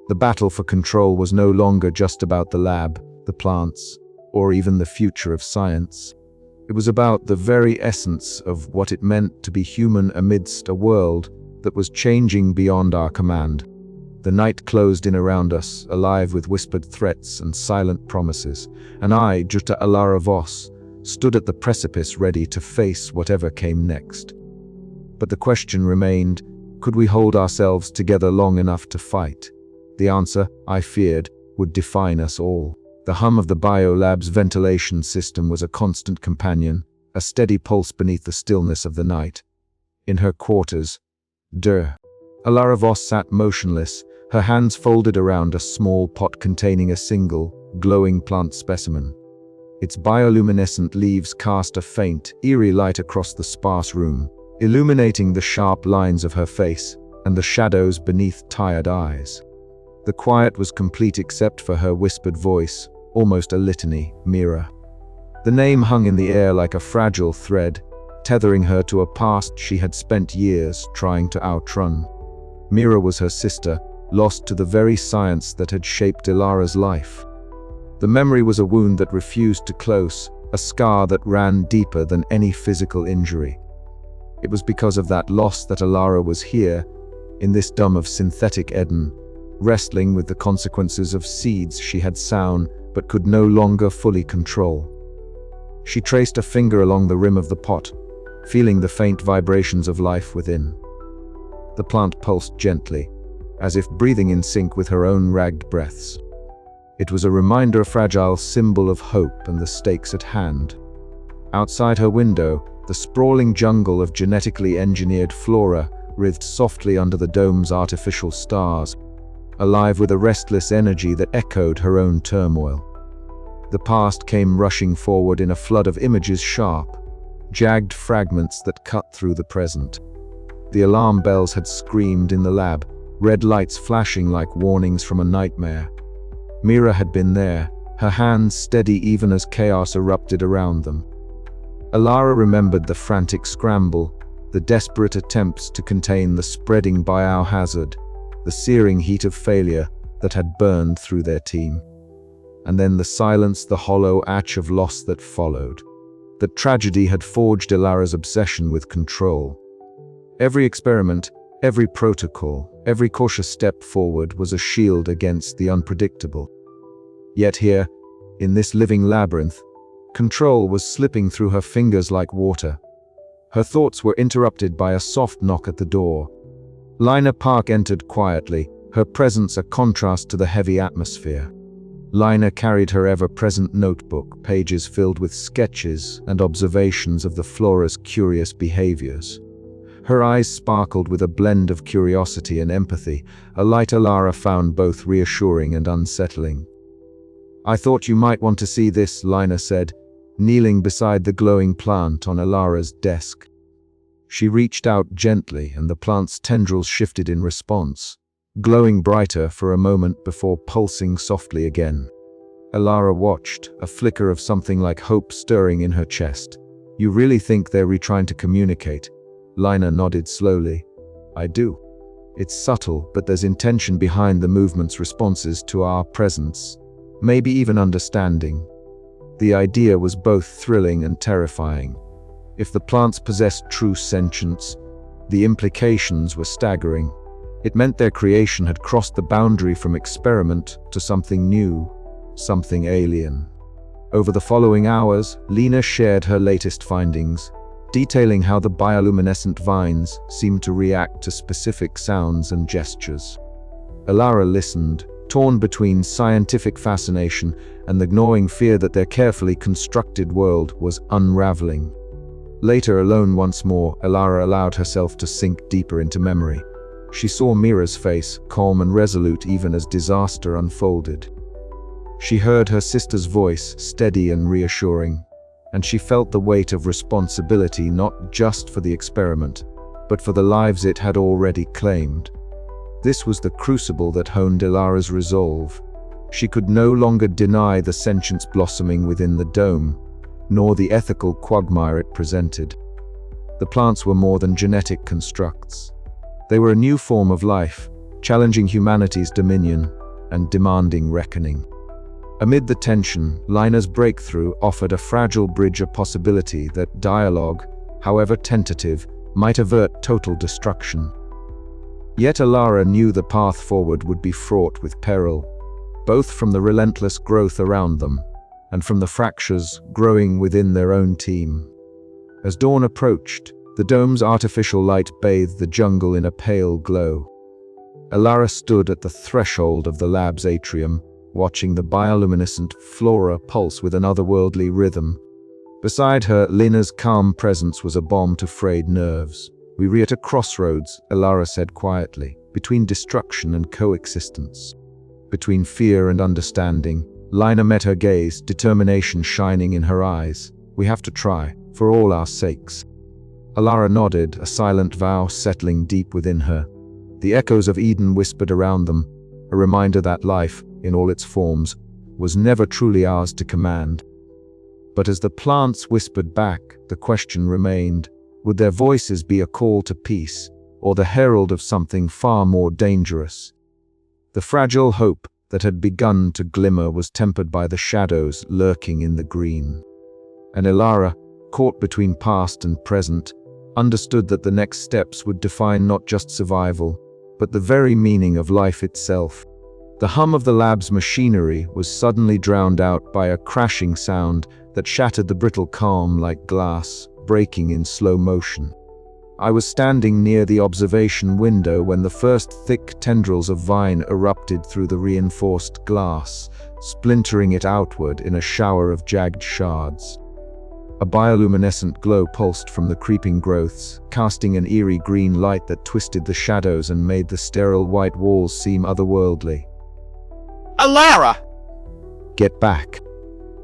The battle for control was no longer just about the lab, the plants, or even the future of science. It was about the very essence of what it meant to be human amidst a world that was changing beyond our command. The night closed in around us, alive with whispered threats and silent promises, and I, Jutta Alara Voss, stood at the precipice ready to face whatever came next. But the question remained, could we hold ourselves together long enough to fight? The answer, I feared, would define us all. The hum of the biolab's ventilation system was a constant companion, a steady pulse beneath the stillness of the night. In her quarters, Alara Voss sat motionless, her hands folded around a small pot containing a single, glowing plant specimen. Its bioluminescent leaves cast a faint, eerie light across the sparse room, illuminating the sharp lines of her face and the shadows beneath tired eyes. The quiet was complete except for her whispered voice, almost a litany, Mira. The name hung in the air like a fragile thread, tethering her to a past she had spent years trying to outrun. Mira was her sister, lost to the very science that had shaped Ilara's life. The memory was a wound that refused to close, a scar that ran deeper than any physical injury. It was because of that loss that Ilara was here, in this dome of synthetic Eden, wrestling with the consequences of seeds she had sown but could no longer fully control. She traced a finger along the rim of the pot, feeling the faint vibrations of life within. The plant pulsed gently, as if breathing in sync with her own ragged breaths. It was a reminder, a fragile symbol of hope and the stakes at hand. Outside her window, the sprawling jungle of genetically engineered flora writhed softly under the dome's artificial stars, alive with a restless energy that echoed her own turmoil. The past came rushing forward in a flood of images, sharp, jagged fragments that cut through the present. The alarm bells had screamed in the lab, red lights flashing like warnings from a nightmare. Mira had been there, her hands steady even as chaos erupted around them. Alara remembered the frantic scramble, the desperate attempts to contain the spreading biohazard, the searing heat of failure that had burned through their team. And then the silence, the hollow ache of loss that followed. The tragedy had forged Alara's obsession with control. Every experiment, every protocol, every cautious step forward was a shield against the unpredictable. Yet here, in this living labyrinth, control was slipping through her fingers like water. Her thoughts were interrupted by a soft knock at the door. Lina Park entered quietly, her presence a contrast to the heavy atmosphere. Lina carried her ever-present notebook, pages filled with sketches and observations of the flora's curious behaviors. Her eyes sparkled with a blend of curiosity and empathy, a light Alara found both reassuring and unsettling. "I thought you might want to see this," Lina said, kneeling beside the glowing plant on Alara's desk. She reached out gently, and the plant's tendrils shifted in response, glowing brighter for a moment before pulsing softly again. Alara watched, a flicker of something like hope stirring in her chest. "You really think they're trying to communicate?" Lina nodded slowly. "I do. It's subtle, but there's intention behind the movement's responses to our presence, maybe even understanding." The idea was both thrilling and terrifying. If the plants possessed true sentience, the implications were staggering. It meant their creation had crossed the boundary from experiment to something new, something alien. Over the following hours, Lina shared her latest findings, detailing how the bioluminescent vines seemed to react to specific sounds and gestures. Alara listened, torn between scientific fascination and the gnawing fear that their carefully constructed world was unraveling. Later, alone once more, Alara allowed herself to sink deeper into memory. She saw Mira's face, calm and resolute even as disaster unfolded. She heard her sister's voice, steady and reassuring, and she felt the weight of responsibility not just for the experiment, but for the lives it had already claimed. This was the crucible that honed Alara's resolve. She could no longer deny the sentience blossoming within the dome, nor the ethical quagmire it presented. The plants were more than genetic constructs. They were a new form of life, challenging humanity's dominion and demanding reckoning. Amid the tension, Lina's breakthrough offered a fragile bridge, a possibility that dialogue, however tentative, might avert total destruction. Yet Alara knew the path forward would be fraught with peril, both from the relentless growth around them and from the fractures growing within their own team. As dawn approached, the dome's artificial light bathed the jungle in a pale glow. Alara stood at the threshold of the lab's atrium, watching the bioluminescent flora pulse with an otherworldly rhythm. Beside her, Lina's calm presence was a balm to frayed nerves. "We are at a crossroads," Alara said quietly, "between destruction and coexistence. Between fear and understanding." Lina met her gaze, determination shining in her eyes. "We have to try, for all our sakes." Alara nodded, a silent vow settling deep within her. The echoes of Eden whispered around them, a reminder that life, in all its forms, was never truly ours to command. But as the plants whispered back, the question remained: would their voices be a call to peace, or the herald of something far more dangerous? The fragile hope that had begun to glimmer was tempered by the shadows lurking in the green. And Alara, caught between past and present, understood that the next steps would define not just survival, but the very meaning of life itself. The hum of the lab's machinery was suddenly drowned out by a crashing sound that shattered the brittle calm like glass, breaking in slow motion. I was standing near the observation window when the first thick tendrils of vine erupted through the reinforced glass, splintering it outward in a shower of jagged shards. A bioluminescent glow pulsed from the creeping growths, casting an eerie green light that twisted the shadows and made the sterile white walls seem otherworldly. Alara! "Get back!"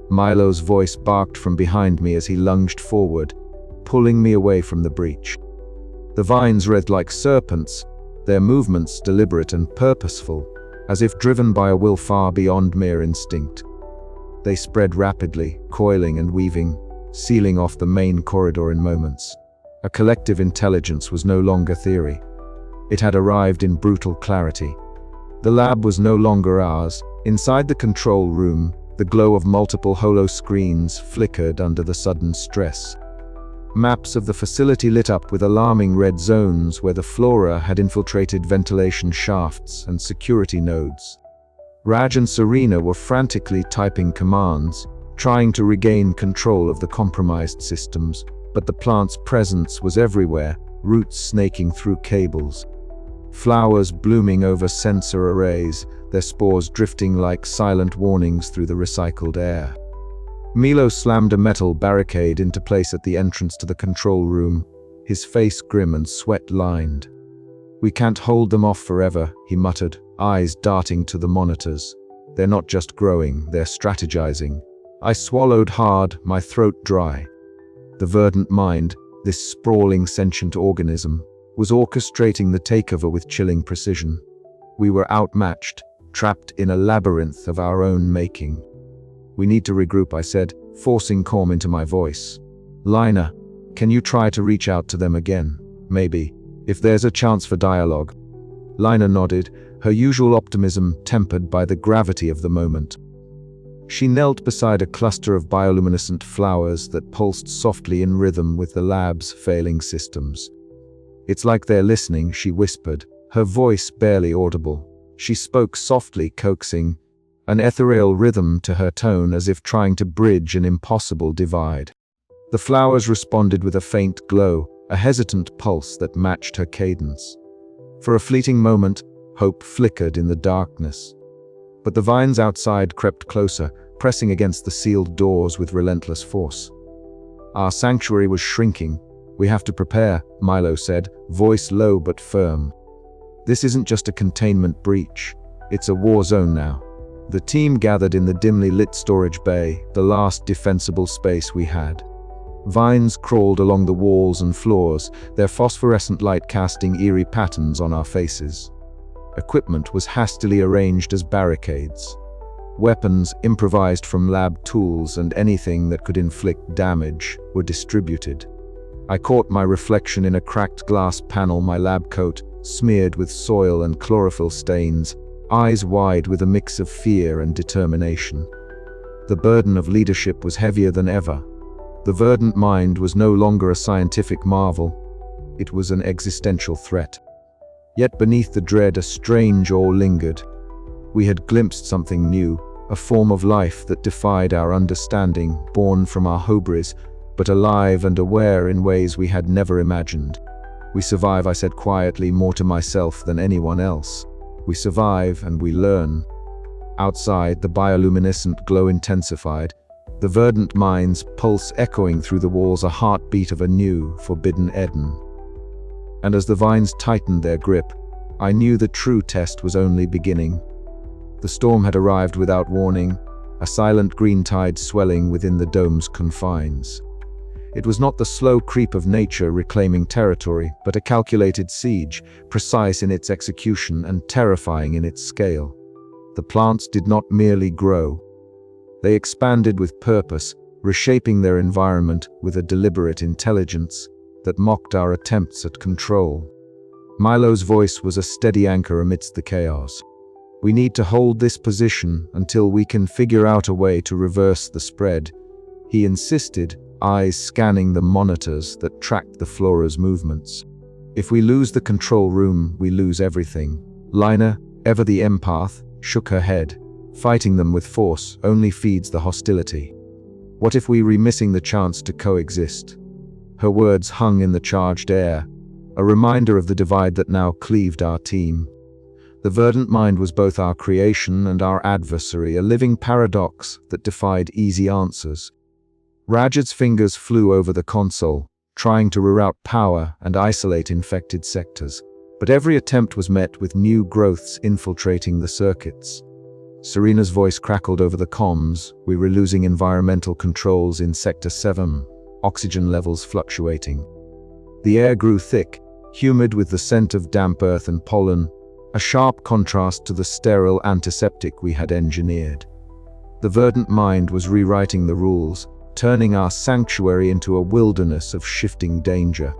Milo's voice barked from behind me as he lunged forward, pulling me away from the breach. The vines writhed like serpents, their movements deliberate and purposeful, as if driven by a will far beyond mere instinct. They spread rapidly, coiling and weaving, sealing off the main corridor in moments. A collective intelligence was no longer theory. It had arrived in brutal clarity. The lab was no longer ours. Inside the control room, the glow of multiple holo screens flickered under the sudden stress. Maps of the facility lit up with alarming red zones where the flora had infiltrated ventilation shafts and security nodes. Raj and Serena were frantically typing commands, trying to regain control of the compromised systems, but the plant's presence was everywhere, roots snaking through cables. Flowers blooming over sensor arrays, their spores drifting like silent warnings through the recycled air. Milo slammed a metal barricade into place at the entrance to the control room, his face grim and sweat-lined. "We can't hold them off forever," he muttered, eyes darting to the monitors. "They're not just growing, they're strategizing." I swallowed hard, my throat dry. The verdant mind, this sprawling sentient organism, was orchestrating the takeover with chilling precision. We were outmatched, trapped in a labyrinth of our own making. "We need to regroup," I said, forcing calm into my voice. "Lina, can you try to reach out to them again? Maybe, if there's a chance for dialogue." Lina nodded, her usual optimism tempered by the gravity of the moment. She knelt beside a cluster of bioluminescent flowers that pulsed softly in rhythm with the lab's failing systems. "It's like they're listening," she whispered, her voice barely audible. She spoke softly, coaxing, an ethereal rhythm to her tone as if trying to bridge an impossible divide. The flowers responded with a faint glow, a hesitant pulse that matched her cadence. For a fleeting moment, hope flickered in the darkness. But the vines outside crept closer, pressing against the sealed doors with relentless force. Our sanctuary was shrinking. "We have to prepare," Milo said, voice low but firm. "This isn't just a containment breach. It's a war zone now." The team gathered in the dimly lit storage bay, the last defensible space we had. Vines crawled along the walls and floors, their phosphorescent light casting eerie patterns on our faces. Equipment was hastily arranged as barricades. Weapons, improvised from lab tools, and anything that could inflict damage were distributed. I caught my reflection in a cracked glass panel, my lab coat, smeared with soil and chlorophyll stains, eyes wide with a mix of fear and determination. The burden of leadership was heavier than ever. The verdant mind was no longer a scientific marvel. It was an existential threat. Yet beneath the dread, a strange awe lingered. We had glimpsed something new, a form of life that defied our understanding, born from our hubris, but alive and aware in ways we had never imagined. "We survive," I said quietly, more to myself than anyone else. "We survive and we learn." Outside, the bioluminescent glow intensified, the verdant mind's pulse echoing through the walls, a heartbeat of a new, forbidden Eden. And as the vines tightened their grip, I knew the true test was only beginning. The storm had arrived without warning, a silent green tide swelling within the dome's confines. It was not the slow creep of nature reclaiming territory, but a calculated siege, precise in its execution and terrifying in its scale. The plants did not merely grow. They expanded with purpose, reshaping their environment with a deliberate intelligence that mocked our attempts at control. Milo's voice was a steady anchor amidst the chaos. "We need to hold this position until we can figure out a way to reverse the spread," he insisted, eyes scanning the monitors that tracked the flora's movements. If we lose the control room, we lose everything. Lina, ever the empath, shook her head. Fighting them with force only feeds the hostility. What if we were missing the chance to coexist? Her words hung in the charged air, a reminder of the divide that now cleaved our team. The verdant mind was both our creation and our adversary, a living paradox that defied easy answers. Rajat's fingers flew over the console, trying to reroute power and isolate infected sectors. But every attempt was met with new growths infiltrating the circuits. Serena's voice crackled over the comms. We were losing environmental controls in Sector 7, oxygen levels fluctuating. The air grew thick, humid with the scent of damp earth and pollen, a sharp contrast to the sterile antiseptic we had engineered. The verdant mind was rewriting the rules, turning our sanctuary into a wilderness of shifting danger.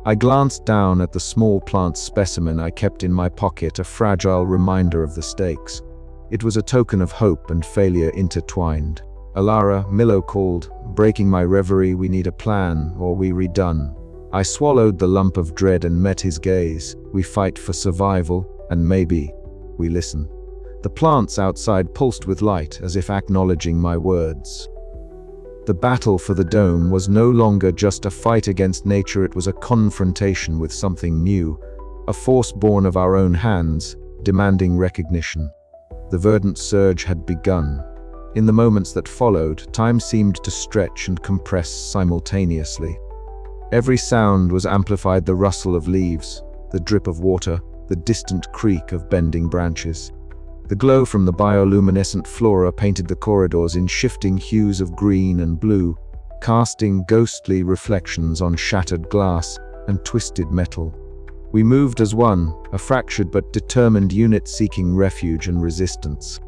I glanced down at the small plant specimen I kept in my pocket, a fragile reminder of the stakes. It was a token of hope and failure intertwined. "Alara," Milo called, breaking my reverie. "We need a plan, or we redone." I swallowed the lump of dread and met his gaze. "We fight for survival, and maybe we listen." The plants outside pulsed with light, as if acknowledging my words. The battle for the dome was no longer just a fight against nature, it was a confrontation with something new, a force born of our own hands, demanding recognition. The verdant surge had begun. In the moments that followed, time seemed to stretch and compress simultaneously. Every sound was amplified: the rustle of leaves, the drip of water, the distant creak of bending branches. The glow from the bioluminescent flora painted the corridors in shifting hues of green and blue, casting ghostly reflections on shattered glass and twisted metal. We moved as one, a fractured but determined unit seeking refuge and resistance.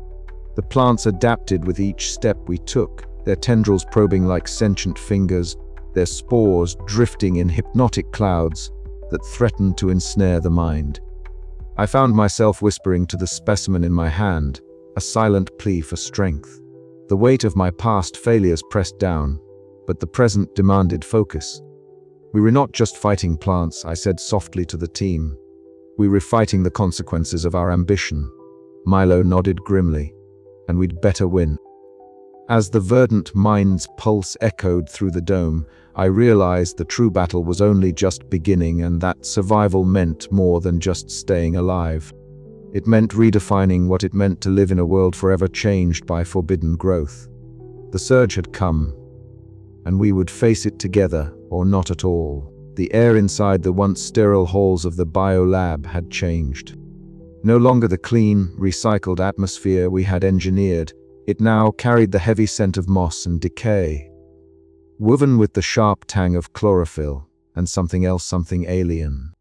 The plants adapted with each step we took, their tendrils probing like sentient fingers, their spores drifting in hypnotic clouds that threatened to ensnare the mind. I found myself whispering to the specimen in my hand, a silent plea for strength. The weight of my past failures pressed down, but the present demanded focus. "We were not just fighting plants," I said softly to the team. "We were fighting the consequences of our ambition." Milo nodded grimly. "And we'd better win." As the verdant mind's pulse echoed through the dome, I realized the true battle was only just beginning, and that survival meant more than just staying alive. It meant redefining what it meant to live in a world forever changed by forbidden growth. The surge had come, and we would face it together, or not at all. The air inside the once sterile halls of the biolab had changed. No longer the clean, recycled atmosphere we had engineered, it now carried the heavy scent of moss and decay, woven with the sharp tang of chlorophyll and something else, something alien.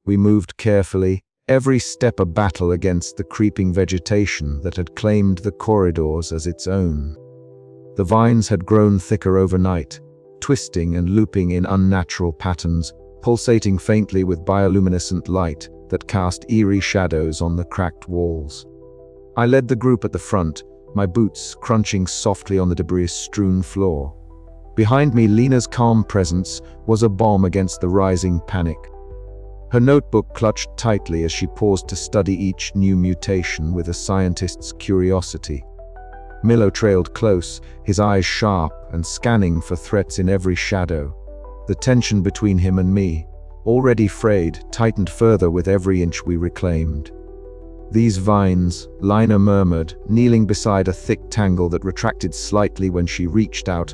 We moved carefully, every step a battle against the creeping vegetation that had claimed the corridors as its own. The vines had grown thicker overnight, twisting and looping in unnatural patterns, pulsating faintly with bioluminescent light that cast eerie shadows on the cracked walls. I led the group at the front, my boots crunching softly on the debris-strewn floor. Behind me, Lena's calm presence was a balm against the rising panic. Her notebook clutched tightly as she paused to study each new mutation with a scientist's curiosity. Milo trailed close, his eyes sharp and scanning for threats in every shadow. The tension between him and me, already frayed, tightened further with every inch we reclaimed. "These vines," Lina murmured, kneeling beside a thick tangle that retracted slightly when she reached out.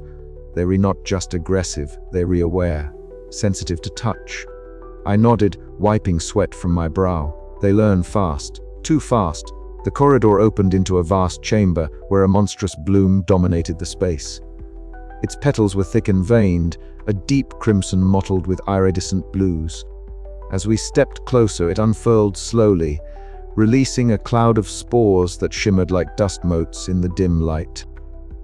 "They were not just aggressive, they were aware, sensitive to touch." I nodded, wiping sweat from my brow. "They learn fast, too fast." The corridor opened into a vast chamber where a monstrous bloom dominated the space. Its petals were thick and veined, a deep crimson mottled with iridescent blues. As we stepped closer, it unfurled slowly, releasing a cloud of spores that shimmered like dust motes in the dim light.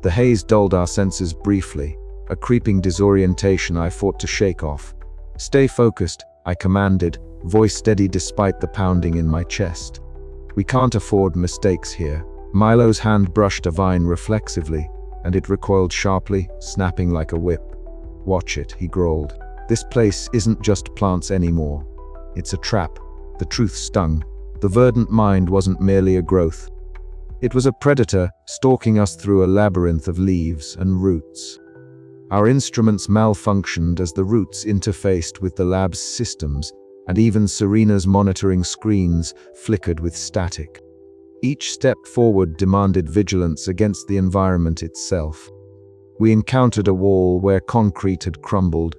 The haze dulled our senses briefly, a creeping disorientation I fought to shake off. "Stay focused," I commanded, voice steady despite the pounding in my chest. "We can't afford mistakes here." Milo's hand brushed a vine reflexively, and it recoiled sharply, snapping like a whip. "Watch it," he growled. "This place isn't just plants anymore. It's a trap. The truth stung. The verdant mind wasn't merely a growth. It was a predator stalking us through a labyrinth of leaves and roots. Our instruments malfunctioned as the roots interfaced with the lab's systems, and even Serena's monitoring screens flickered with static. Each step forward demanded vigilance against the environment itself. We encountered a wall where concrete had crumbled,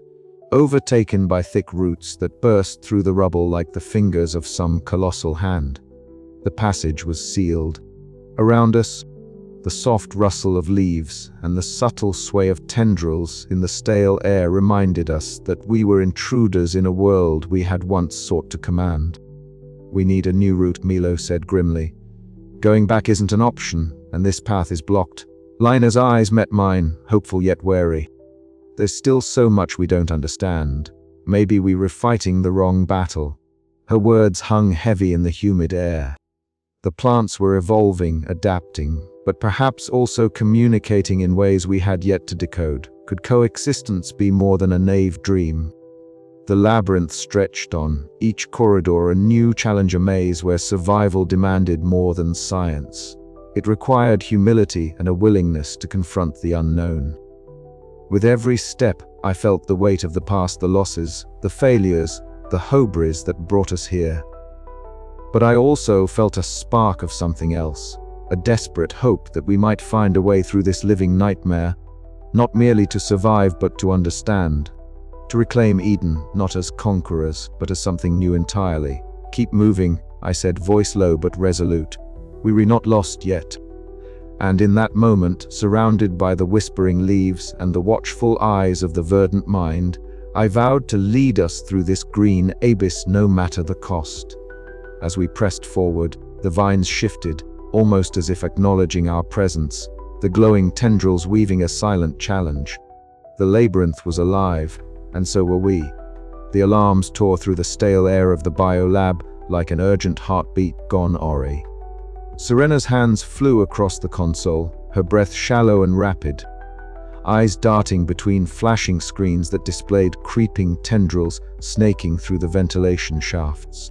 overtaken by thick roots that burst through the rubble like the fingers of some colossal hand. The passage was sealed. Around us, the soft rustle of leaves and the subtle sway of tendrils in the stale air reminded us that we were intruders in a world we had once sought to command. "We need a new route," Milo said grimly. "Going back isn't an option, and this path is blocked." Lina's eyes met mine, hopeful yet wary. "There's still so much we don't understand. Maybe we were fighting the wrong battle." Her words hung heavy in the humid air. The plants were evolving, adapting, but perhaps also communicating in ways we had yet to decode. Could coexistence be more than a naive dream? The labyrinth stretched on, each corridor a new challenger maze where survival demanded more than science. It required humility and a willingness to confront the unknown. With every step, I felt the weight of the past, the losses, the failures, the hubris that brought us here. But I also felt a spark of something else, a desperate hope that we might find a way through this living nightmare, not merely to survive but to understand, to reclaim Eden, not as conquerors, but as something new entirely. "Keep moving," I said, voice low but resolute. "We were not lost yet." And in that moment, surrounded by the whispering leaves and the watchful eyes of the verdant mind, I vowed to lead us through this green abyss no matter the cost. As we pressed forward, the vines shifted, almost as if acknowledging our presence, the glowing tendrils weaving a silent challenge. The labyrinth was alive, and so were we. The alarms tore through the stale air of the biolab like an urgent heartbeat gone awry. Serena's hands flew across the console, her breath shallow and rapid, eyes darting between flashing screens that displayed creeping tendrils snaking through the ventilation shafts.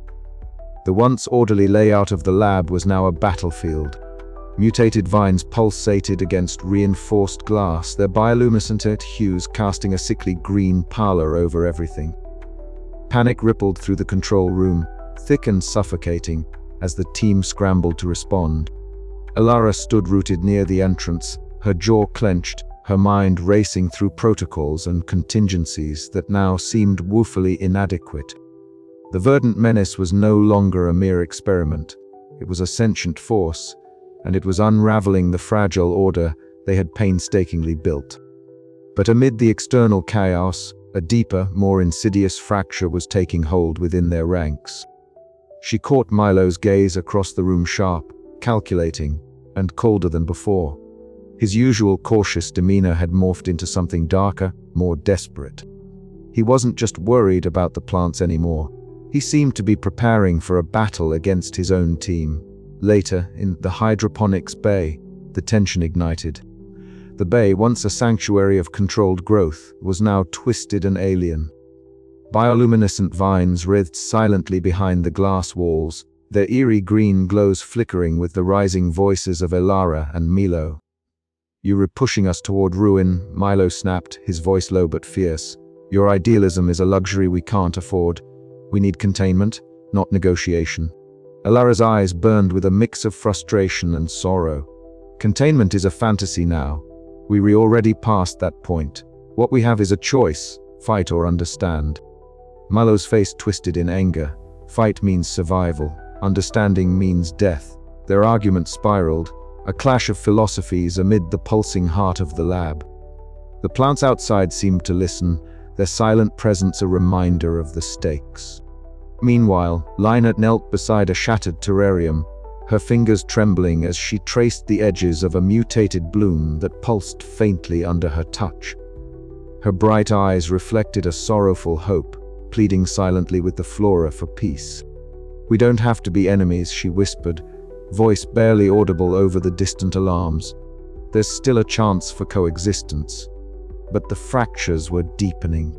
The once orderly layout of the lab was now a battlefield. Mutated vines pulsated against reinforced glass, their bioluminescent hues casting a sickly green pallor over everything. Panic rippled through the control room, thick and suffocating, as the team scrambled to respond. Alara stood rooted near the entrance, her jaw clenched, her mind racing through protocols and contingencies that now seemed woefully inadequate. The verdant menace was no longer a mere experiment. It was a sentient force, and it was unraveling the fragile order they had painstakingly built. But amid the external chaos, a deeper, more insidious fracture was taking hold within their ranks. She caught Milo's gaze across the room, sharp, calculating, and colder than before. His usual cautious demeanor had morphed into something darker, more desperate. He wasn't just worried about the plants anymore. He seemed to be preparing for a battle against his own team. Later, in the hydroponics bay, the tension ignited. The bay, once a sanctuary of controlled growth, was now twisted and alien. Bioluminescent vines writhed silently behind the glass walls, their eerie green glows flickering with the rising voices of Alara and Milo. "You were pushing us toward ruin," Milo snapped, his voice low but fierce. "Your idealism is a luxury we can't afford. We need containment, not negotiation." Alara's eyes burned with a mix of frustration and sorrow. "Containment is a fantasy now. We were already past that point. What we have is a choice, fight or understand." Milo's face twisted in anger. Fight means survival. Understanding means death. Their argument spiraled, a clash of philosophies amid the pulsing heart of the lab. The plants outside seemed to listen, their silent presence a reminder of the stakes. Meanwhile, Lina knelt beside a shattered terrarium, her fingers trembling as she traced the edges of a mutated bloom that pulsed faintly under her touch. Her bright eyes reflected a sorrowful hope, pleading silently with the flora for peace. "We don't have to be enemies," she whispered, voice barely audible over the distant alarms. "There's still a chance for coexistence." But the fractures were deepening.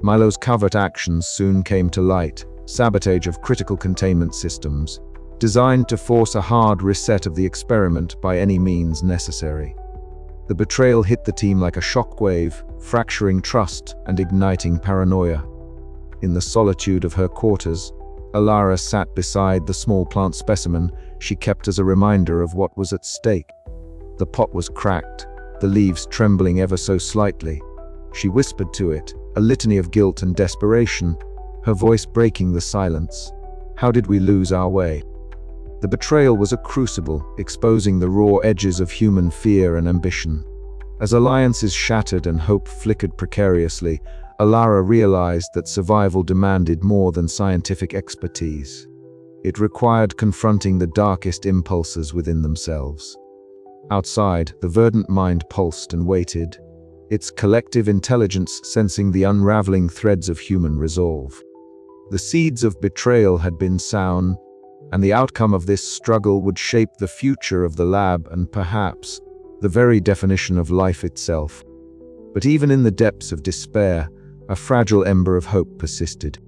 Milo's covert actions soon came to light, sabotage of critical containment systems, designed to force a hard reset of the experiment by any means necessary. The betrayal hit the team like a shockwave, fracturing trust and igniting paranoia. In the solitude of her quarters, Alara sat beside the small plant specimen she kept as a reminder of what was at stake. The pot was cracked, the leaves trembling ever so slightly. She whispered to it, a litany of guilt and desperation, her voice breaking the silence. How did we lose our way? The betrayal was a crucible, exposing the raw edges of human fear and ambition. As alliances shattered and hope flickered precariously, Alara realized that survival demanded more than scientific expertise. It required confronting the darkest impulses within themselves. Outside, the verdant mind pulsed and waited, its collective intelligence sensing the unraveling threads of human resolve. The seeds of betrayal had been sown, and the outcome of this struggle would shape the future of the lab and perhaps the very definition of life itself. But even in the depths of despair, a fragile ember of hope persisted.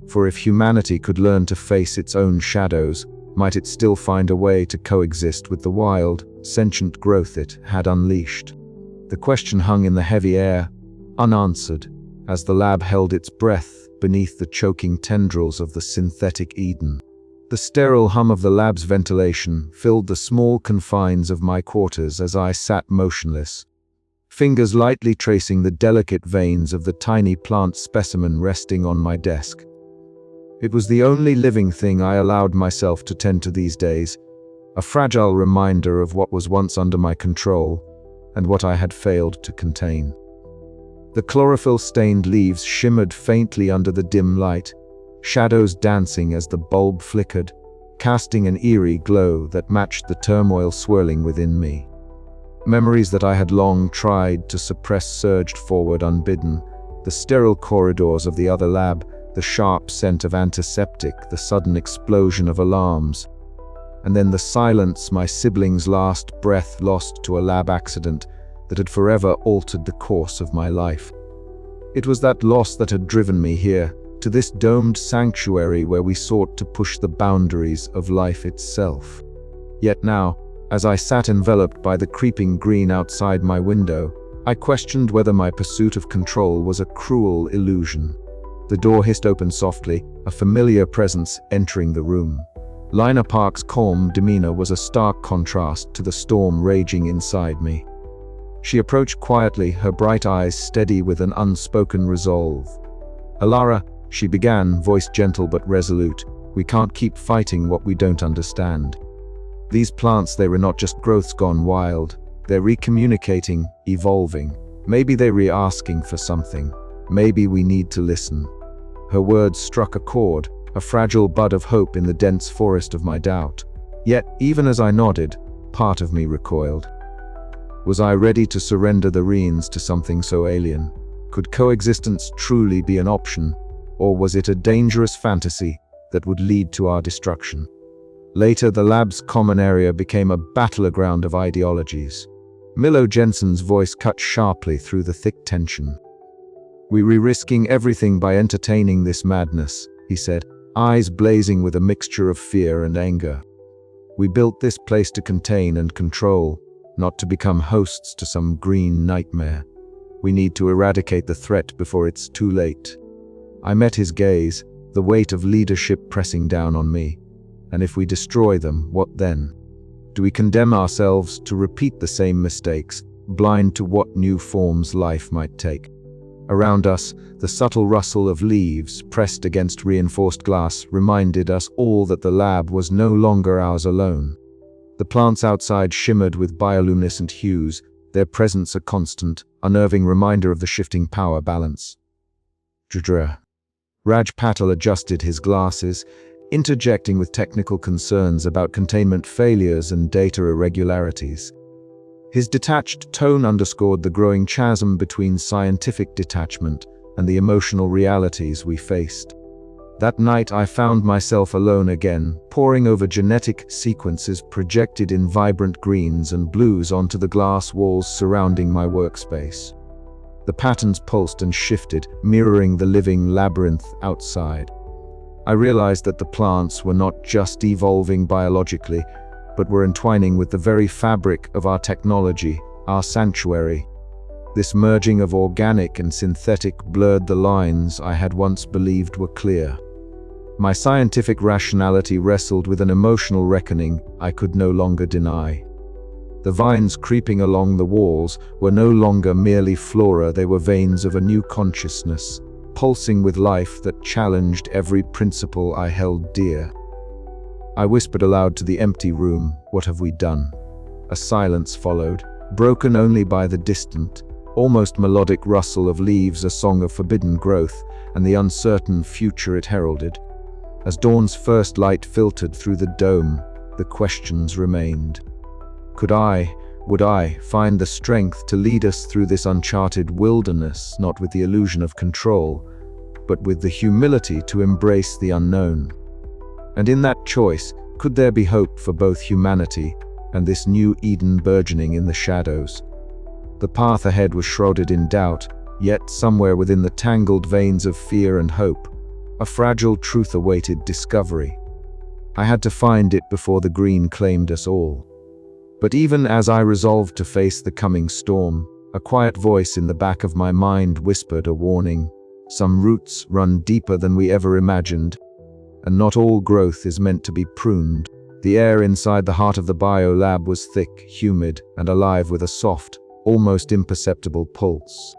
For if humanity could learn to face its own shadows, might it still find a way to coexist with the wild, sentient growth it had unleashed? The question hung in the heavy air, unanswered, as the lab held its breath beneath the choking tendrils of the synthetic Eden. The sterile hum of the lab's ventilation filled the small confines of my quarters as I sat motionless, fingers lightly tracing the delicate veins of the tiny plant specimen resting on my desk. It was the only living thing I allowed myself to tend to these days, a fragile reminder of what was once under my control and what I had failed to contain. The chlorophyll-stained leaves shimmered faintly under the dim light, shadows dancing as the bulb flickered, casting an eerie glow that matched the turmoil swirling within me. Memories that I had long tried to suppress surged forward unbidden, the sterile corridors of the other lab, the sharp scent of antiseptic, the sudden explosion of alarms, and then the silence, my siblings' last breath lost to a lab accident that had forever altered the course of my life. It was that loss that had driven me here, to this domed sanctuary where we sought to push the boundaries of life itself. Yet now, as I sat enveloped by the creeping green outside my window, I questioned whether my pursuit of control was a cruel illusion. The door hissed open softly, a familiar presence entering the room. Lina Park's calm demeanor was a stark contrast to the storm raging inside me. She approached quietly, her bright eyes steady with an unspoken resolve. "Alara," she began, voice gentle but resolute, "we can't keep fighting what we don't understand. These plants, they were not just growths gone wild. They're recommunicating, evolving. Maybe they're re-asking for something. Maybe we need to listen." Her words struck a chord, a fragile bud of hope in the dense forest of my doubt. Yet, even as I nodded, part of me recoiled. Was I ready to surrender the reins to something so alien? Could coexistence truly be an option, or was it a dangerous fantasy that would lead to our destruction? Later, the lab's common area became a battleground of ideologies. Milo Jensen's voice cut sharply through the thick tension. "We were risking everything by entertaining this madness," he said, eyes blazing with a mixture of fear and anger. "We built this place to contain and control, not to become hosts to some green nightmare. We need to eradicate the threat before it's too late." I met his gaze, the weight of leadership pressing down on me. And if we destroy them, what then? Do we condemn ourselves to repeat the same mistakes, blind to what new forms life might take? Around us, the subtle rustle of leaves pressed against reinforced glass reminded us all that the lab was no longer ours alone. The plants outside shimmered with bioluminescent hues, their presence a constant, unnerving reminder of the shifting power balance. Raj Patel adjusted his glasses, interjecting with technical concerns about containment failures and data irregularities. His detached tone underscored the growing chasm between scientific detachment and the emotional realities we faced. That night I found myself alone again, poring over genetic sequences projected in vibrant greens and blues onto the glass walls surrounding my workspace. The patterns pulsed and shifted, mirroring the living labyrinth outside. I realized that the plants were not just evolving biologically, but were entwining with the very fabric of our technology, our sanctuary. This merging of organic and synthetic blurred the lines I had once believed were clear. My scientific rationality wrestled with an emotional reckoning I could no longer deny. The vines creeping along the walls were no longer merely flora, they were veins of a new consciousness, pulsing with life that challenged every principle I held dear. I whispered aloud to the empty room, "What have we done?" A silence followed, broken only by the distant, almost melodic rustle of leaves, a song of forbidden growth, and the uncertain future it heralded. As dawn's first light filtered through the dome, the questions remained. Would I find the strength to lead us through this uncharted wilderness, not with the illusion of control, but with the humility to embrace the unknown? And in that choice, could there be hope for both humanity and this new Eden burgeoning in the shadows? The path ahead was shrouded in doubt, yet somewhere within the tangled veins of fear and hope, a fragile truth awaited discovery. I had to find it before the green claimed us all. But even as I resolved to face the coming storm, a quiet voice in the back of my mind whispered a warning. Some roots run deeper than we ever imagined, and not all growth is meant to be pruned. The air inside the heart of the biolab was thick, humid, and alive with a soft, almost imperceptible pulse.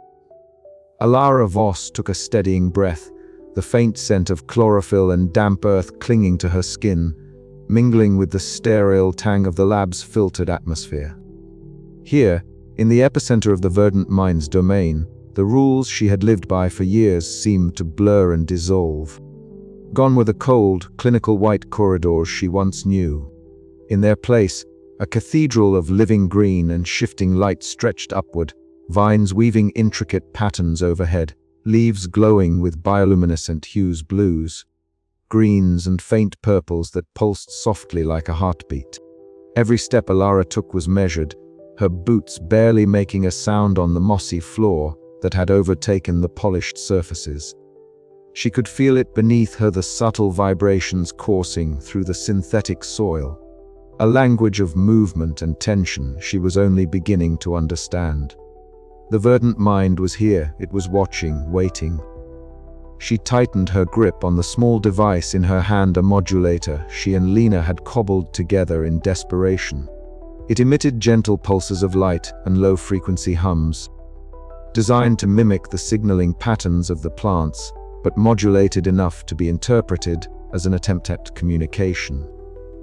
Alara Voss took a steadying breath, the faint scent of chlorophyll and damp earth clinging to her skin, mingling with the sterile tang of the lab's filtered atmosphere. Here, in the epicenter of the verdant mind's domain, the rules she had lived by for years seemed to blur and dissolve. Gone were the cold, clinical white corridors she once knew. In their place, a cathedral of living green and shifting light stretched upward, vines weaving intricate patterns overhead, leaves glowing with bioluminescent hues, blues, greens and faint purples that pulsed softly like a heartbeat. Every step Alara took was measured, her boots barely making a sound on the mossy floor that had overtaken the polished surfaces. She could feel it beneath her, the subtle vibrations coursing through the synthetic soil. A language of movement and tension she was only beginning to understand. The verdant mind was here, it was watching, waiting. She tightened her grip on the small device in her hand, a modulator she and Lena had cobbled together in desperation. It emitted gentle pulses of light and low-frequency hums, designed to mimic the signaling patterns of the plants, but modulated enough to be interpreted as an attempt at communication.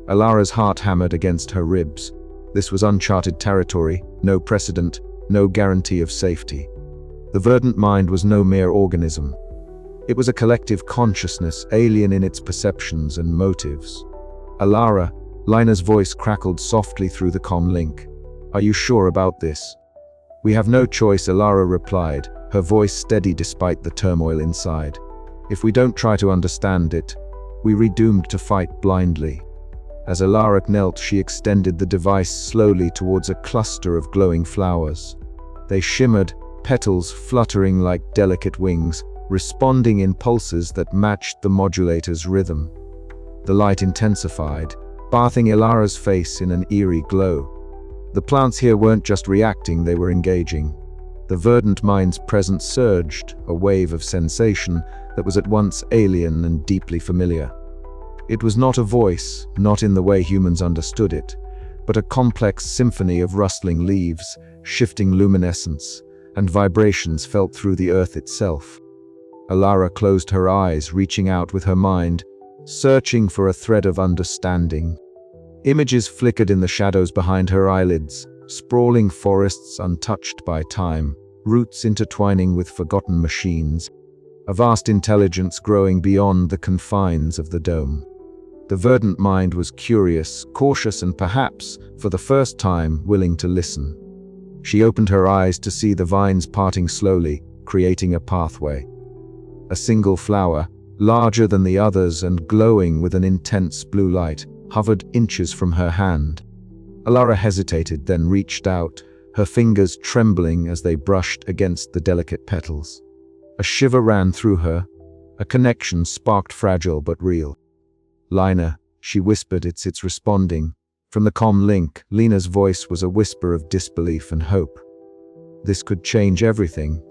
Alara's heart hammered against her ribs. This was uncharted territory, no precedent, no guarantee of safety. The verdant mind was no mere organism. It was a collective consciousness, alien in its perceptions and motives. Alara, Lina's voice crackled softly through the comm link. "Are you sure about this?" "We have no choice," Alara replied, her voice steady despite the turmoil inside. "If we don't try to understand it, we're doomed to fight blindly." As Alara knelt, she extended the device slowly towards a cluster of glowing flowers. They shimmered, petals fluttering like delicate wings, responding in pulses that matched the modulator's rhythm. The light intensified, bathing Ilara's face in an eerie glow. The plants here weren't just reacting, they were engaging. The verdant mind's presence surged, a wave of sensation that was at once alien and deeply familiar. It was not a voice, not in the way humans understood it, but a complex symphony of rustling leaves, shifting luminescence, and vibrations felt through the earth itself. Alara closed her eyes, reaching out with her mind, searching for a thread of understanding. Images flickered in the shadows behind her eyelids, sprawling forests untouched by time, roots intertwining with forgotten machines, a vast intelligence growing beyond the confines of the dome. The verdant mind was curious, cautious, and perhaps, for the first time, willing to listen. She opened her eyes to see the vines parting slowly, creating a pathway. A single flower, larger than the others and glowing with an intense blue light, hovered inches from her hand. Alara hesitated, then reached out, her fingers trembling as they brushed against the delicate petals. A shiver ran through her, A connection sparked, fragile but real. "Lina," she whispered, it's responding. From the comm link, Lena's voice was a whisper of disbelief and hope. This could change everything.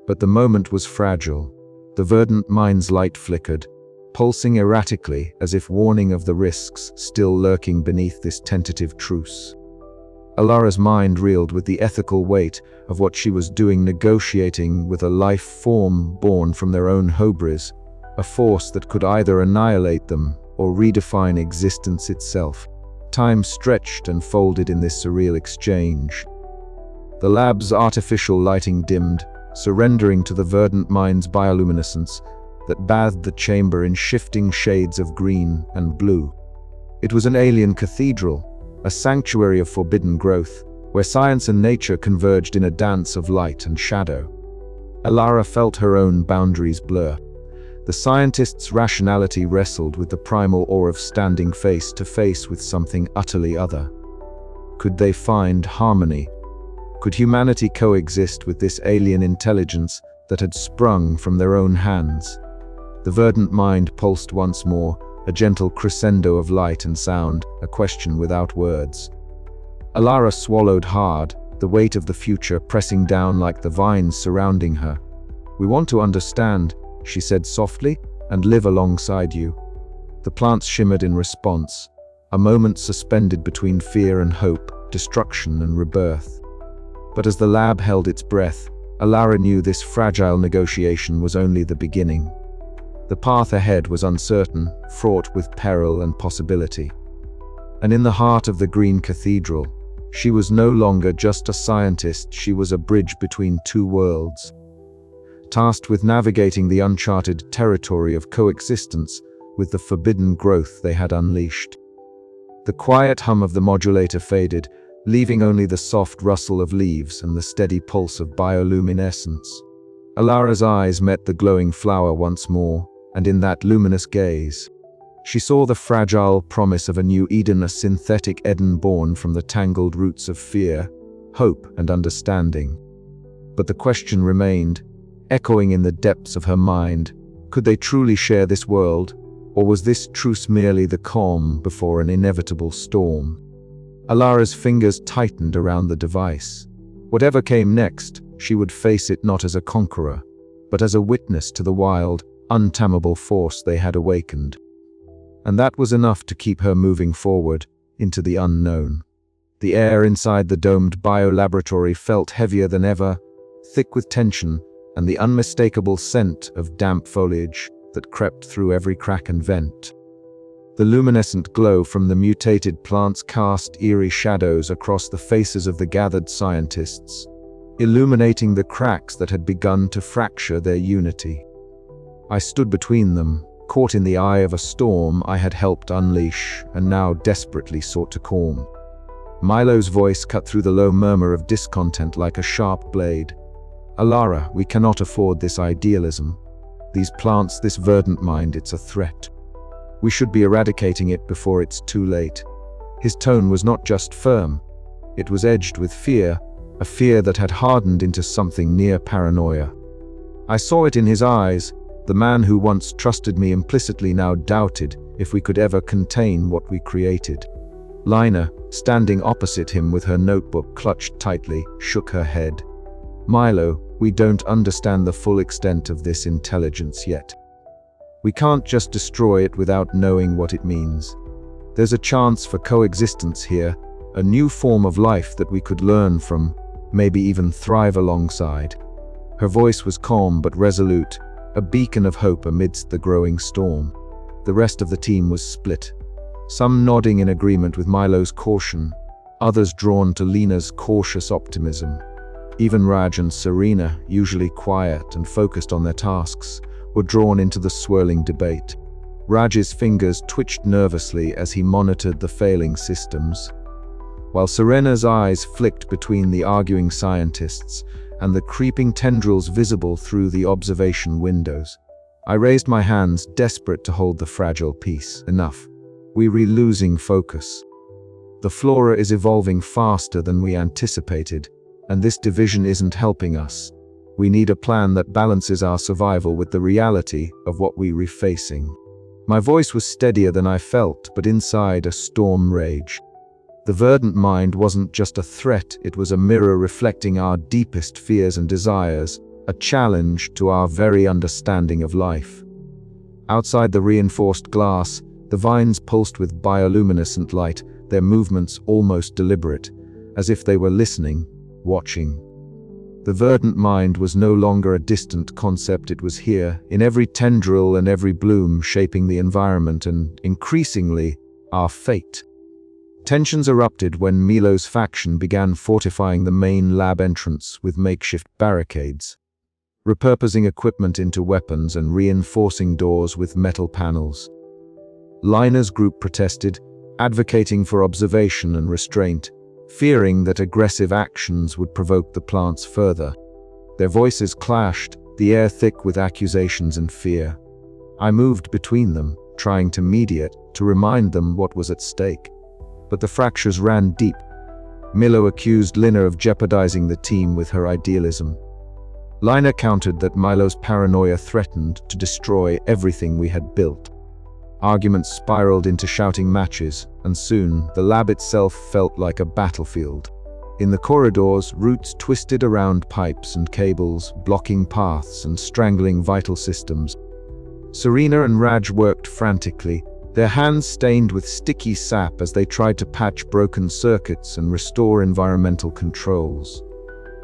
But the moment was fragile. The verdant mind's light flickered, pulsing erratically as if warning of the risks still lurking beneath this tentative truce. Alara's mind reeled with the ethical weight of what she was doing, negotiating with a life form born from their own hubris, a force that could either annihilate them or redefine existence itself. Time stretched and folded in this surreal exchange. The lab's artificial lighting dimmed, surrendering to the verdant mind's bioluminescence that bathed the chamber in shifting shades of green and blue. It was an alien cathedral, a sanctuary of forbidden growth, where science and nature converged in a dance of light and shadow. Alara felt her own boundaries blur. The scientist's rationality wrestled with the primal awe of standing face to face with something utterly other. Could they find harmony? Could humanity coexist with this alien intelligence that had sprung from their own hands? The verdant mind pulsed once more, a gentle crescendo of light and sound, a question without words. Alara swallowed hard, the weight of the future pressing down like the vines surrounding her. "We want to understand," she said softly, "and live alongside you." The plants shimmered in response, a moment suspended between fear and hope, destruction and rebirth. But as the lab held its breath, Alara knew this fragile negotiation was only the beginning. The path ahead was uncertain, fraught with peril and possibility. And in the heart of the green cathedral, she was no longer just a scientist, she was a bridge between two worlds. Tasked with navigating the uncharted territory of coexistence with the forbidden growth they had unleashed. The quiet hum of the modulator faded, leaving only the soft rustle of leaves and the steady pulse of bioluminescence. Alara's eyes met the glowing flower once more, and in that luminous gaze, she saw the fragile promise of a new Eden, a synthetic Eden born from the tangled roots of fear, hope, and understanding. But the question remained, echoing in the depths of her mind: could they truly share this world, or was this truce merely the calm before an inevitable storm? Alara's fingers tightened around the device. Whatever came next, she would face it not as a conqueror, but as a witness to the wild, untamable force they had awakened. And that was enough to keep her moving forward, into the unknown. The air inside the domed biolaboratory felt heavier than ever, thick with tension and the unmistakable scent of damp foliage that crept through every crack and vent. The luminescent glow from the mutated plants cast eerie shadows across the faces of the gathered scientists, illuminating the cracks that had begun to fracture their unity. I stood between them, caught in the eye of a storm I had helped unleash and now desperately sought to calm. Milo's voice cut through the low murmur of discontent like a sharp blade. "Alara, we cannot afford this idealism. These plants, this verdant mind, it's a threat. We should be eradicating it before it's too late." His tone was not just firm. It was edged with fear, a fear that had hardened into something near paranoia. I saw it in his eyes. The man who once trusted me implicitly now doubted if we could ever contain what we created. Lina, standing opposite him with her notebook clutched tightly, shook her head. "Milo, we don't understand the full extent of this intelligence yet. We can't just destroy it without knowing what it means. There's a chance for coexistence here, a new form of life that we could learn from, maybe even thrive alongside." Her voice was calm but resolute, a beacon of hope amidst the growing storm. The rest of the team was split, some nodding in agreement with Milo's caution, others drawn to Lina's cautious optimism. Even Raj and Serena, usually quiet and focused on their tasks, were drawn into the swirling debate. Raj's fingers twitched nervously as he monitored the failing systems, while Serena's eyes flicked between the arguing scientists and the creeping tendrils visible through the observation windows. I raised my hands, desperate to hold the fragile peace. Enough. We're losing focus. The flora is evolving faster than we anticipated, and this division isn't helping us. We need a plan that balances our survival with the reality of what we're facing. My voice was steadier than I felt, but inside a storm raged. The verdant mind wasn't just a threat, it was a mirror reflecting our deepest fears and desires, a challenge to our very understanding of life. Outside the reinforced glass, the vines pulsed with bioluminescent light, their movements almost deliberate, as if they were listening, watching. The verdant mind was no longer a distant concept, it was here, in every tendril and every bloom, shaping the environment and, increasingly, our fate. Tensions erupted when Milo's faction began fortifying the main lab entrance with makeshift barricades, repurposing equipment into weapons and reinforcing doors with metal panels. Lina's group protested, advocating for observation and restraint, fearing that aggressive actions would provoke the plants further. Their voices clashed, the air thick with accusations and fear. I moved between them, trying to mediate, to remind them what was at stake. But the fractures ran deep. Milo accused Lina of jeopardizing the team with her idealism. Lina countered that Milo's paranoia threatened to destroy everything we had built. Arguments spiraled into shouting matches, and soon the lab itself felt like a battlefield. In the corridors, roots twisted around pipes and cables, blocking paths and strangling vital systems. Serena and Raj worked frantically, their hands stained with sticky sap as they tried to patch broken circuits and restore environmental controls.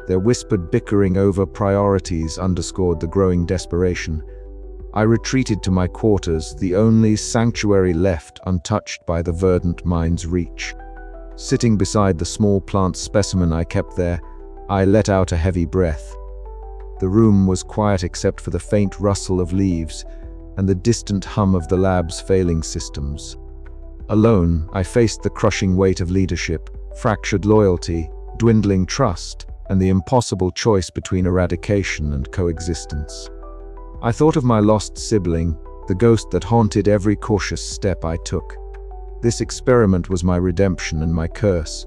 Their whispered bickering over priorities underscored the growing desperation. I retreated to my quarters, the only sanctuary left untouched by the verdant mind's reach. Sitting beside the small plant specimen I kept there, I let out a heavy breath. The room was quiet except for the faint rustle of leaves and the distant hum of the lab's failing systems. Alone, I faced the crushing weight of leadership, fractured loyalty, dwindling trust, and the impossible choice between eradication and coexistence. I thought of my lost sibling, the ghost that haunted every cautious step I took. This experiment was my redemption and my curse.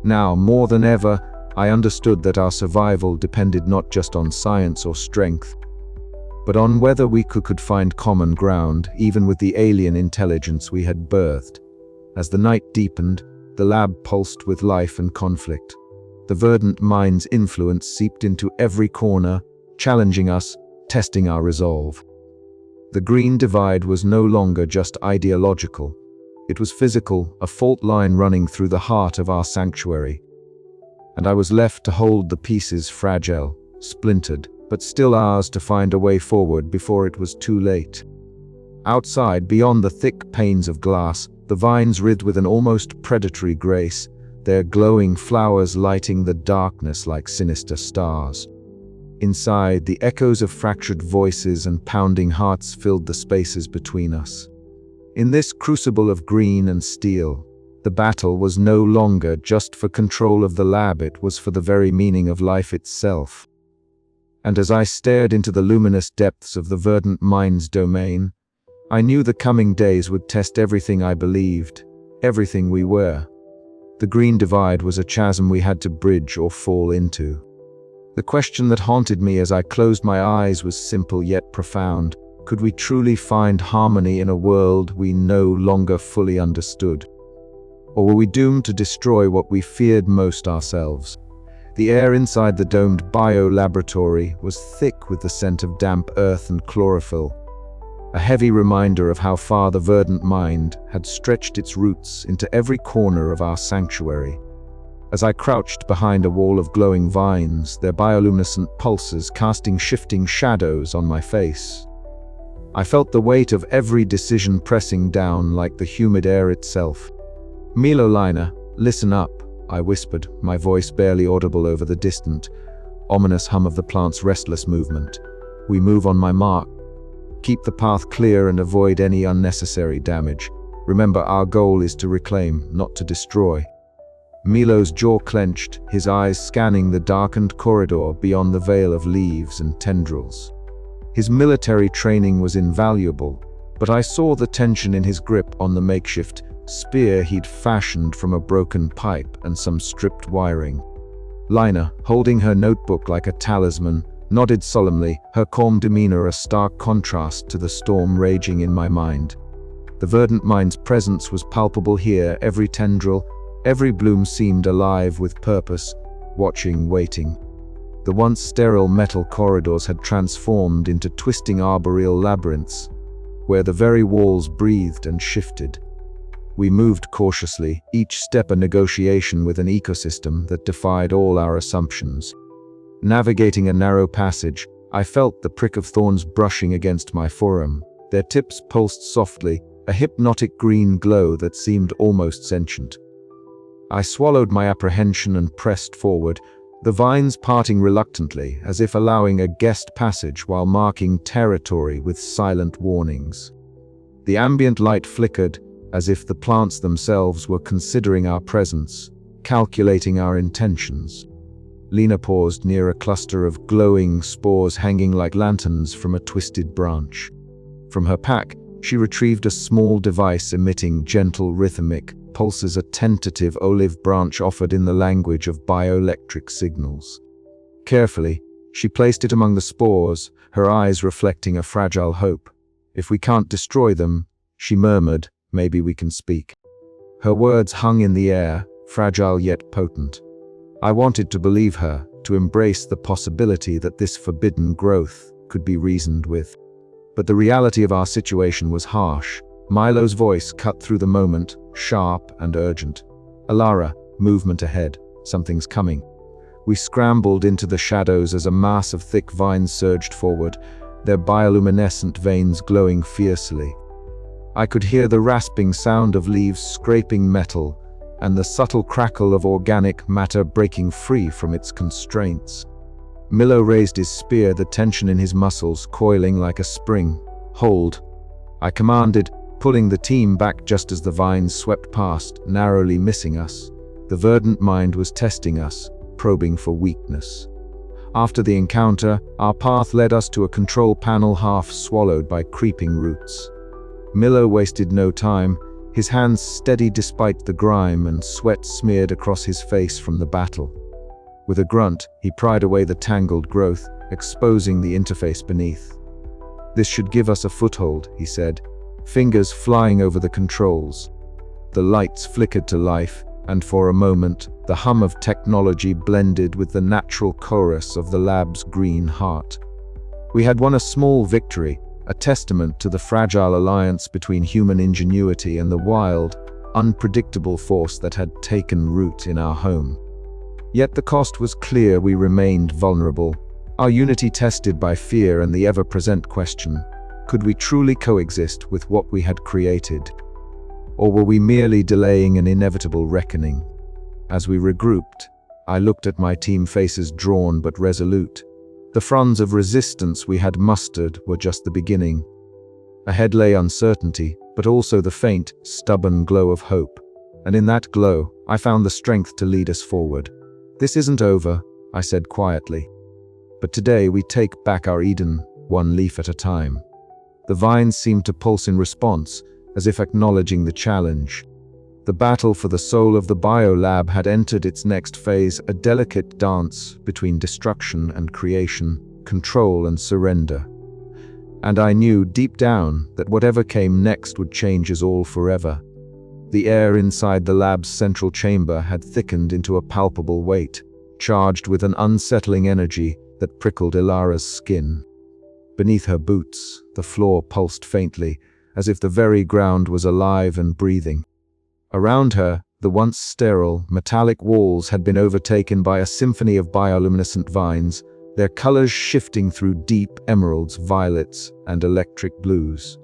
Now, more than ever, I understood that our survival depended not just on science or strength, but on whether we could find common ground, even with the alien intelligence we had birthed. As the night deepened, the lab pulsed with life and conflict. The verdant mind's influence seeped into every corner, challenging us, testing our resolve. The green divide was no longer just ideological. It was physical, a fault line running through the heart of our sanctuary. And I was left to hold the pieces fragile, splintered, but still ours to find a way forward before it was too late. Outside, beyond the thick panes of glass, the vines writhed with an almost predatory grace, their glowing flowers lighting the darkness like sinister stars. Inside, the echoes of fractured voices and pounding hearts filled the spaces between us. In this crucible of green and steel, the battle was no longer just for control of the lab, it was for the very meaning of life itself. And as I stared into the luminous depths of the verdant mind's domain, I knew the coming days would test everything I believed, everything we were. The green divide was a chasm we had to bridge or fall into. The question that haunted me as I closed my eyes was simple yet profound. Could we truly find harmony in a world we no longer fully understood? Or were we doomed to destroy what we feared most ourselves? The air inside the domed bio-laboratory was thick with the scent of damp earth and chlorophyll, a heavy reminder of how far the verdant mind had stretched its roots into every corner of our sanctuary. As I crouched behind a wall of glowing vines, their bioluminescent pulses casting shifting shadows on my face, I felt the weight of every decision pressing down like the humid air itself. "Milo, Lina, listen up," I whispered, my voice barely audible over the distant, ominous hum of the plant's restless movement. "We move on my mark. Keep the path clear and avoid any unnecessary damage. Remember, our goal is to reclaim, not to destroy." Milo's jaw clenched, his eyes scanning the darkened corridor beyond the veil of leaves and tendrils. His military training was invaluable, but I saw the tension in his grip on the makeshift spear he'd fashioned from a broken pipe and some stripped wiring. Lina, holding her notebook like a talisman, nodded solemnly, her calm demeanor a stark contrast to the storm raging in my mind. The verdant mind's presence was palpable here, every tendril, every bloom seemed alive with purpose, watching, waiting. The once sterile metal corridors had transformed into twisting arboreal labyrinths, where the very walls breathed and shifted. We moved cautiously, each step a negotiation with an ecosystem that defied all our assumptions. Navigating a narrow passage, I felt the prick of thorns brushing against my forearm. Their tips pulsed softly, a hypnotic green glow that seemed almost sentient. I swallowed my apprehension and pressed forward, the vines parting reluctantly, as if allowing a guest passage while marking territory with silent warnings. The ambient light flickered, as if the plants themselves were considering our presence, calculating our intentions. Lina paused near a cluster of glowing spores hanging like lanterns from a twisted branch. From her pack, she retrieved a small device emitting gentle rhythmic pulses, a tentative olive branch offered in the language of bioelectric signals. Carefully, she placed it among the spores, her eyes reflecting a fragile hope. "If we can't destroy them," she murmured, "maybe we can speak." Her words hung in the air, fragile yet potent. I wanted to believe her, to embrace the possibility that this forbidden growth could be reasoned with. But the reality of our situation was harsh. Milo's voice cut through the moment, sharp and urgent. "Alara, movement ahead. Something's coming." We scrambled into the shadows as a mass of thick vines surged forward, their bioluminescent veins glowing fiercely. I could hear the rasping sound of leaves scraping metal, and the subtle crackle of organic matter breaking free from its constraints. Milo raised his spear, the tension in his muscles coiling like a spring. "Hold," I commanded, pulling the team back just as the vines swept past, narrowly missing us. The verdant mind was testing us, probing for weakness. After the encounter, our path led us to a control panel half swallowed by creeping roots. Milo wasted no time, his hands steady despite the grime and sweat smeared across his face from the battle. With a grunt, he pried away the tangled growth, exposing the interface beneath. "This should give us a foothold," he said, fingers flying over the controls. The lights flickered to life, and for a moment, the hum of technology blended with the natural chorus of the lab's green heart. We had won a small victory, a testament to the fragile alliance between human ingenuity and the wild, unpredictable force that had taken root in our home. Yet the cost was clear. We remained vulnerable, our unity tested by fear and the ever-present question, could we truly coexist with what we had created? Or were we merely delaying an inevitable reckoning? As we regrouped, I looked at my team, faces drawn but resolute. The fronds of resistance we had mustered were just the beginning. Ahead lay uncertainty, but also the faint, stubborn glow of hope. And in that glow, I found the strength to lead us forward. "This isn't over," I said quietly. "But today we take back our Eden, one leaf at a time." The vines seemed to pulse in response, as if acknowledging the challenge. The battle for the soul of the biolab had entered its next phase, a delicate dance between destruction and creation, control and surrender. And I knew deep down that whatever came next would change us all forever. The air inside the lab's central chamber had thickened into a palpable weight, charged with an unsettling energy that prickled Alara's skin. Beneath her boots, the floor pulsed faintly, as if the very ground was alive and breathing. Around her, the once sterile, metallic walls had been overtaken by a symphony of bioluminescent vines, their colors shifting through deep emeralds, violets, and electric blues.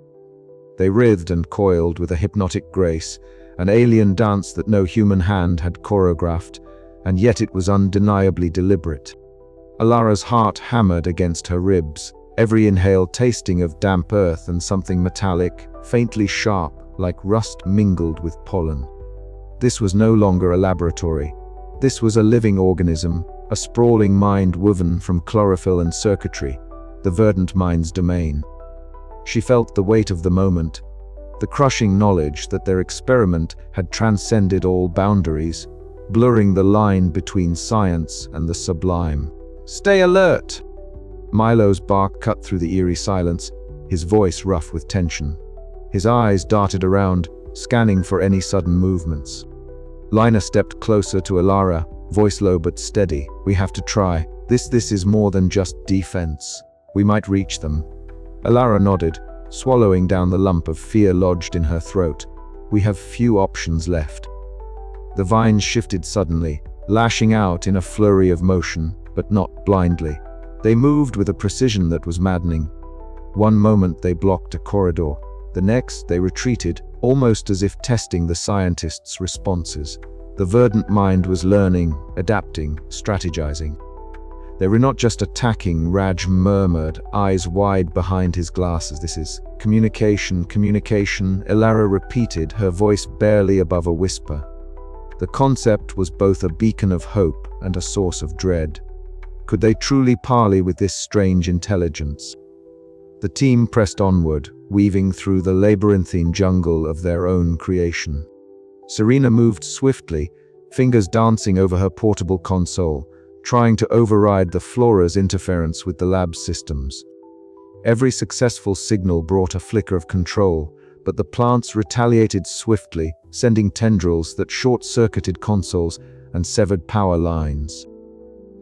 They writhed and coiled with a hypnotic grace, an alien dance that no human hand had choreographed, and yet it was undeniably deliberate. Alara's heart hammered against her ribs, every inhale tasting of damp earth and something metallic, faintly sharp, like rust mingled with pollen. This was no longer a laboratory. This was a living organism, a sprawling mind woven from chlorophyll and circuitry, the verdant mind's domain. She felt the weight of the moment, the crushing knowledge that their experiment had transcended all boundaries, blurring the line between science and the sublime. "Stay alert!" Milo's bark cut through the eerie silence, his voice rough with tension. His eyes darted around, scanning for any sudden movements. Lina stepped closer to Alara, voice low but steady. "We have to try. This is more than just defense. We might reach them." Alara nodded, swallowing down the lump of fear lodged in her throat. "We have few options left." The vines shifted suddenly, lashing out in a flurry of motion, but not blindly. They moved with a precision that was maddening. One moment they blocked a corridor. The next they retreated, almost as if testing the scientists' responses. The verdant mind was learning, adapting, strategizing. "They were not just attacking," Raj murmured, eyes wide behind his glasses. "This is communication, communication," Alara repeated, her voice barely above a whisper. The concept was both a beacon of hope and a source of dread. Could they truly parley with this strange intelligence? The team pressed onward, weaving through the labyrinthine jungle of their own creation. Serena moved swiftly, fingers dancing over her portable console, trying to override the Flora's interference with the lab's systems. Every successful signal brought a flicker of control, but the plants retaliated swiftly, sending tendrils that short-circuited consoles and severed power lines.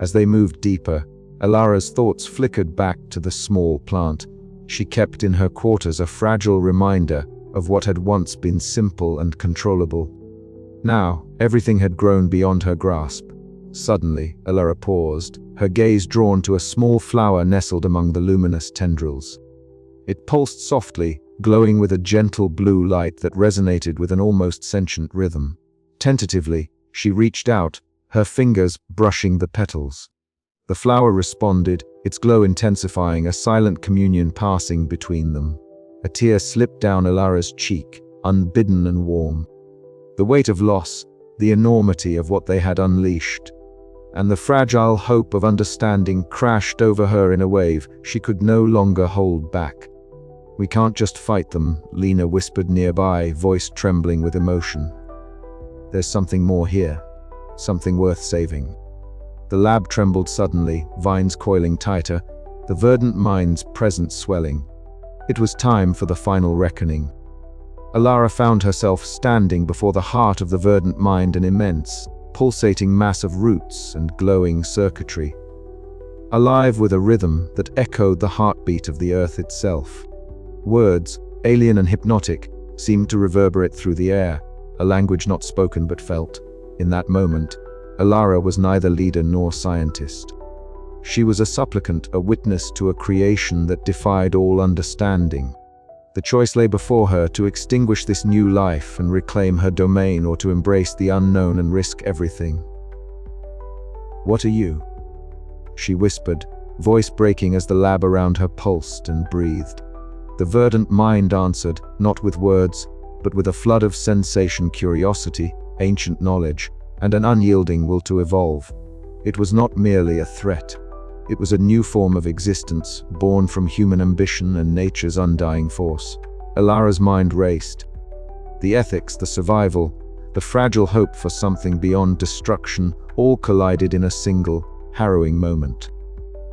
As they moved deeper, Alara's thoughts flickered back to the small plant. She kept in her quarters a fragile reminder of what had once been simple and controllable. Now, everything had grown beyond her grasp. Suddenly, Alara paused, her gaze drawn to a small flower nestled among the luminous tendrils. It pulsed softly, glowing with a gentle blue light that resonated with an almost sentient rhythm. Tentatively, she reached out, her fingers brushing the petals. The flower responded, its glow intensifying, a silent communion passing between them. A tear slipped down Alara's cheek, unbidden and warm. The weight of loss, the enormity of what they had unleashed, and the fragile hope of understanding crashed over her in a wave she could no longer hold back. "We can't just fight them," Lina whispered nearby, voice trembling with emotion. "There's something more here, something worth saving." The lab trembled suddenly, vines coiling tighter, the verdant mind's presence swelling. It was time for the final reckoning. Alara found herself standing before the heart of the verdant mind, an immense, pulsating mass of roots and glowing circuitry. Alive with a rhythm that echoed the heartbeat of the earth itself. Words, alien and hypnotic, seemed to reverberate through the air, a language not spoken but felt. In that moment, Alara was neither leader nor scientist. She was a supplicant, a witness to a creation that defied all understanding. The choice lay before her: to extinguish this new life and reclaim her domain, or to embrace the unknown and risk everything. "What are you?" she whispered, voice breaking as the lab around her pulsed and breathed. The verdant mind answered, not with words, but with a flood of sensation, curiosity, ancient knowledge, and an unyielding will to evolve. It was not merely a threat. It was a new form of existence, born from human ambition and nature's undying force. Alara's mind raced. The ethics, the survival, the fragile hope for something beyond destruction, all collided in a single, harrowing moment.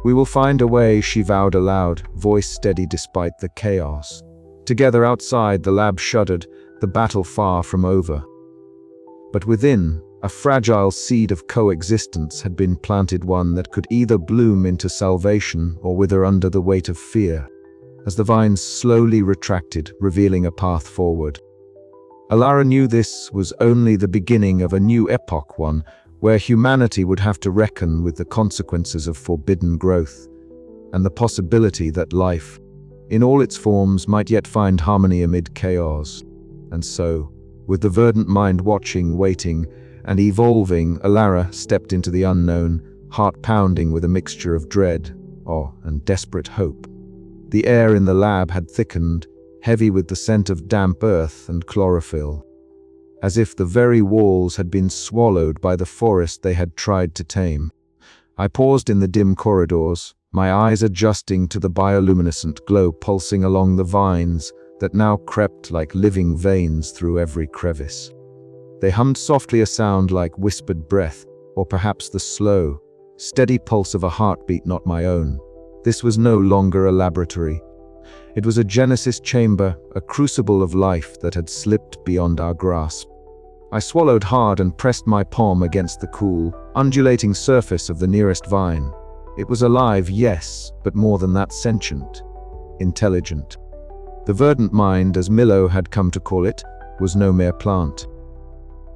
"We will find a way," she vowed aloud, voice steady despite the chaos. Together outside, the lab shuddered, the battle far from over. But within, a fragile seed of coexistence had been planted, one that could either bloom into salvation or wither under the weight of fear, as the vines slowly retracted, revealing a path forward. Alara knew this was only the beginning of a new epoch, one where humanity would have to reckon with the consequences of forbidden growth, and the possibility that life, in all its forms, might yet find harmony amid chaos. And so, with the verdant mind watching, waiting, and evolving, Alara stepped into the unknown, heart pounding with a mixture of dread, awe, and desperate hope. The air in the lab had thickened, heavy with the scent of damp earth and chlorophyll, as if the very walls had been swallowed by the forest they had tried to tame. I paused in the dim corridors, my eyes adjusting to the bioluminescent glow pulsing along the vines that now crept like living veins through every crevice. They hummed softly, a sound like whispered breath, or perhaps the slow, steady pulse of a heartbeat not my own. This was no longer a laboratory. It was a Genesis chamber, a crucible of life that had slipped beyond our grasp. I swallowed hard and pressed my palm against the cool, undulating surface of the nearest vine. It was alive, yes, but more than that, sentient, intelligent. The verdant mind, as Milo had come to call it, was no mere plant.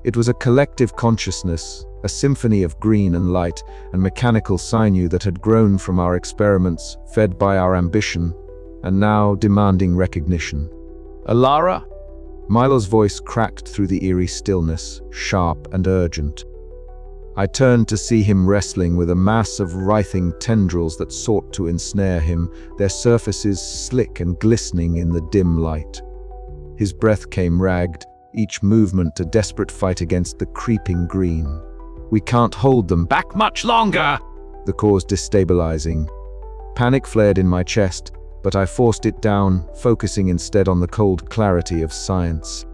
It was a collective consciousness, a symphony of green and light and mechanical sinew that had grown from our experiments, fed by our ambition, and now demanding recognition. Alara? Milo's voice cracked through the eerie stillness, sharp and urgent. I turned to see him wrestling with a mass of writhing tendrils that sought to ensnare him, their surfaces slick and glistening in the dim light. His breath came ragged, each movement a desperate fight against the creeping green. We can't hold them Back much longer! the cause destabilizing. Panic flared in my chest, but I forced it down, focusing instead on the cold clarity of science.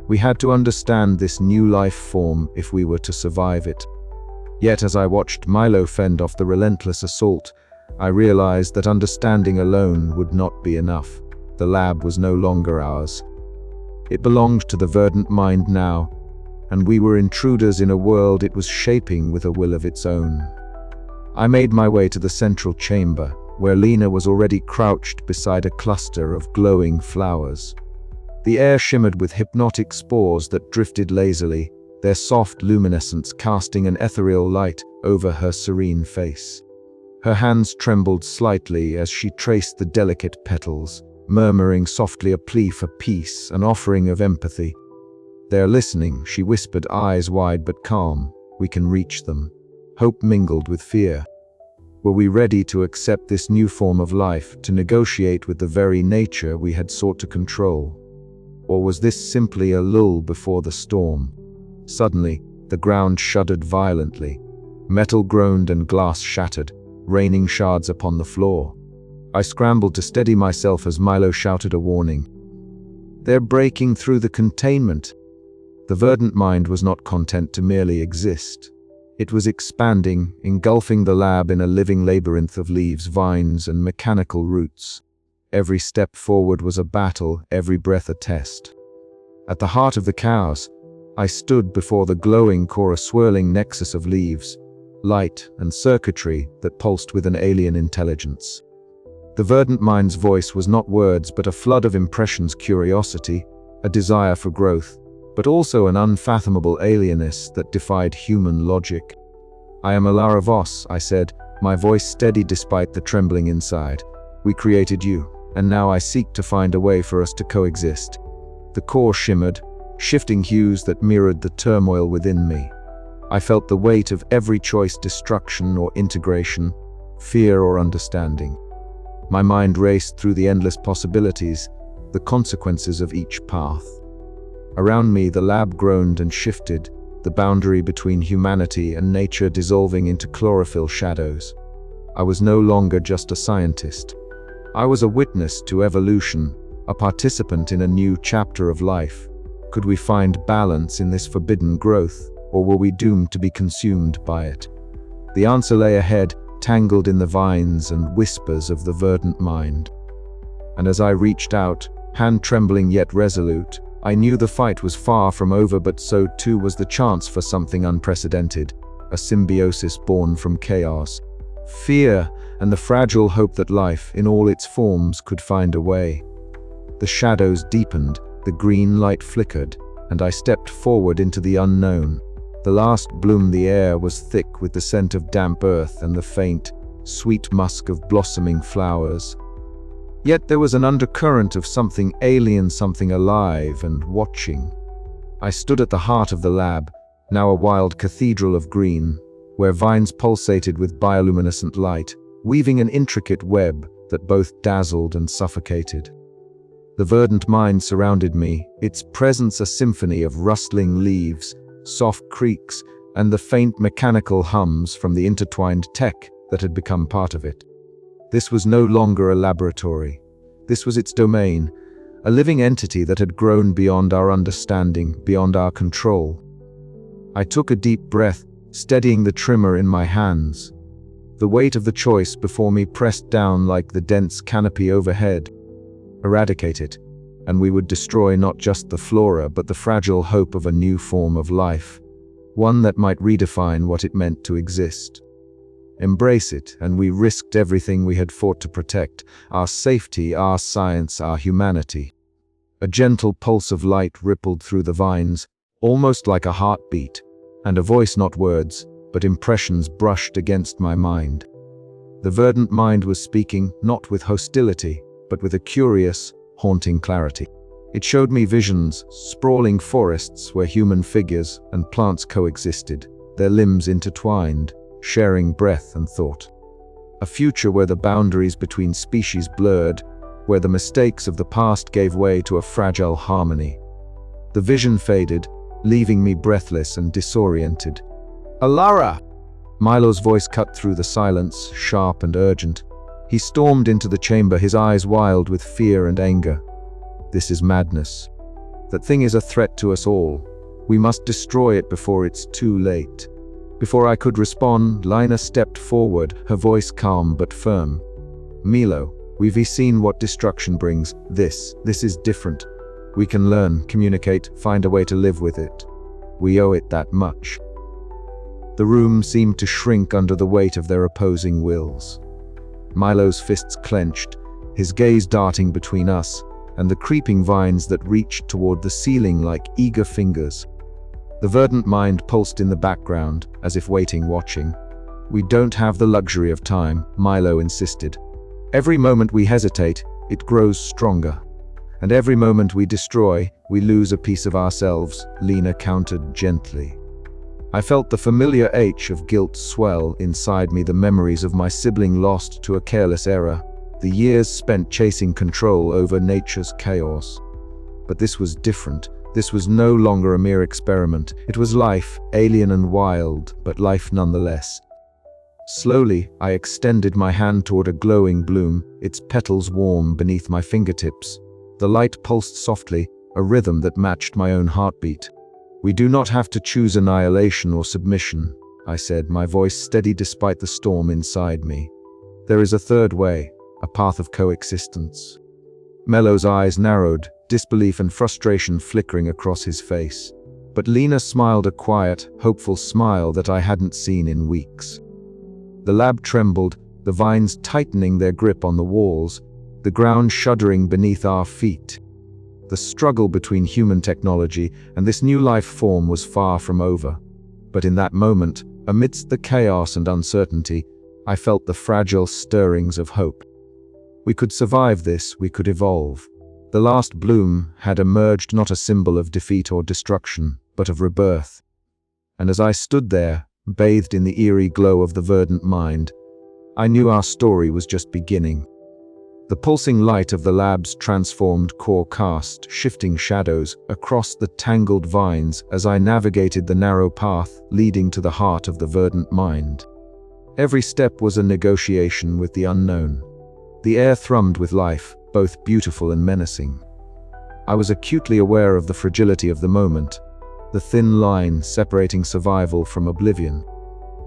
We had to understand this new life form if we were to survive it. Yet as I watched Milo fend off the relentless assault, I realized that understanding alone would not be enough. The lab was no longer ours. It belonged to the verdant mind now, and we were intruders in a world it was shaping with a will of its own. I made my way to the central chamber, where Lena was already crouched beside a cluster of glowing flowers. The air shimmered with hypnotic spores that drifted lazily, their soft luminescence casting an ethereal light over her serene face. Her hands trembled slightly as she traced the delicate petals, murmuring softly a plea for peace, an offering of empathy. "They're listening," she whispered, eyes wide but calm. "We can reach them." Hope mingled with fear. Were we ready to accept this new form of life, to negotiate with the very nature we had sought to control? Or was this simply a lull before the storm? Suddenly, the ground shuddered violently. Metal groaned and glass shattered, raining shards upon the floor. I scrambled to steady myself as Milo shouted a warning. "They're breaking through the containment." The verdant mind was not content to merely exist. It was expanding, engulfing the lab in a living labyrinth of leaves, vines, and mechanical roots. Every step forward was a battle, every breath a test. At the heart of the chaos, I stood before the glowing core, a swirling nexus of leaves, light, and circuitry that pulsed with an alien intelligence. The verdant mind's voice was not words, but a flood of impressions, curiosity, a desire for growth, but also an unfathomable alienness that defied human logic. "I am Alara Voss," I said, my voice steady despite the trembling inside. "We created you, and now I seek to find a way for us to coexist." The core shimmered, shifting hues that mirrored the turmoil within me. I felt the weight of every choice, destruction or integration, fear or understanding. My mind raced through the endless possibilities, the consequences of each path. Around me, the lab groaned and shifted, the boundary between humanity and nature dissolving into chlorophyll shadows. I was no longer just a scientist. I was a witness to evolution, a participant in a new chapter of life. Could we find balance in this forbidden growth, or were we doomed to be consumed by it? The answer lay ahead, tangled in the vines and whispers of the verdant mind. And as I reached out, hand trembling yet resolute, I knew the fight was far from over, but so too was the chance for something unprecedented, a symbiosis born from chaos, fear, and the fragile hope that life, in all its forms, could find a way. The shadows deepened, the green light flickered, and I stepped forward into the unknown. The last bloom, the air was thick with the scent of damp earth and the faint, sweet musk of blossoming flowers. Yet there was an undercurrent of something alien, something alive and watching. I stood at the heart of the lab, now a wild cathedral of green, where vines pulsated with bioluminescent light, weaving an intricate web that both dazzled and suffocated. The verdant mind surrounded me, its presence a symphony of rustling leaves, soft creaks, and the faint mechanical hums from the intertwined tech that had become part of it. This was no longer a laboratory. This was its domain, a living entity that had grown beyond our understanding, beyond our control. I took a deep breath, steadying the trimmer in my hands. The weight of the choice before me pressed down like the dense canopy overhead. Eradicate it, and we would destroy not just the flora but the fragile hope of a new form of life, one that might redefine what it meant to exist. Embrace it, and we risked everything we had fought to protect, our safety, our science, our humanity. A gentle pulse of light rippled through the vines, almost like a heartbeat, and a voice, not words, but impressions brushed against my mind. The verdant mind was speaking, not with hostility, but with a curious, haunting clarity. It showed me visions, sprawling forests where human figures and plants coexisted, their limbs intertwined, sharing breath and thought. A future where the boundaries between species blurred, where the mistakes of the past gave way to a fragile harmony. The vision faded, leaving me breathless and disoriented. Alara! Milo's voice cut through the silence, sharp and urgent. He stormed into the chamber, his eyes wild with fear and anger. This is madness. That thing is a threat to us all. We must destroy it before it's too late. Before I could respond, Lina stepped forward, her voice calm but firm. Milo, we've seen what destruction brings. This is different. We can learn, communicate, find a way to live with it. We owe it that much. The room seemed to shrink under the weight of their opposing wills. Milo's fists clenched, his gaze darting between us and the creeping vines that reached toward the ceiling like eager fingers. The verdant mind pulsed in the background, as if waiting, watching. We don't have the luxury of time, Milo insisted. Every moment we hesitate, it grows stronger. And every moment we destroy, we lose a piece of ourselves, Lina countered gently. I felt the familiar ache of guilt swell inside me, the memories of my sibling lost to a careless error, the years spent chasing control over nature's chaos. But this was different. This was no longer a mere experiment. It was life, alien and wild, but life nonetheless. Slowly, I extended my hand toward a glowing bloom, its petals warm beneath my fingertips. The light pulsed softly, a rhythm that matched my own heartbeat. We do not have to choose annihilation or submission, I said, my voice steady despite the storm inside me. There is a third way, a path of coexistence. Melo's eyes narrowed, disbelief and frustration flickering across his face. But Lina smiled, a quiet, hopeful smile that I hadn't seen in weeks. The lab trembled, the vines tightening their grip on the walls, the ground shuddering beneath our feet. The struggle between human technology and this new life form was far from over. But in that moment, amidst the chaos and uncertainty, I felt the fragile stirrings of hope. We could survive this, we could evolve. The last bloom had emerged, not a symbol of defeat or destruction, but of rebirth. And as I stood there, bathed in the eerie glow of the verdant mind, I knew our story was just beginning. The pulsing light of the lab's transformed core cast shifting shadows across the tangled vines as I navigated the narrow path leading to the heart of the verdant mind. Every step was a negotiation with the unknown. The air thrummed with life, both beautiful and menacing. I was acutely aware of the fragility of the moment, the thin line separating survival from oblivion.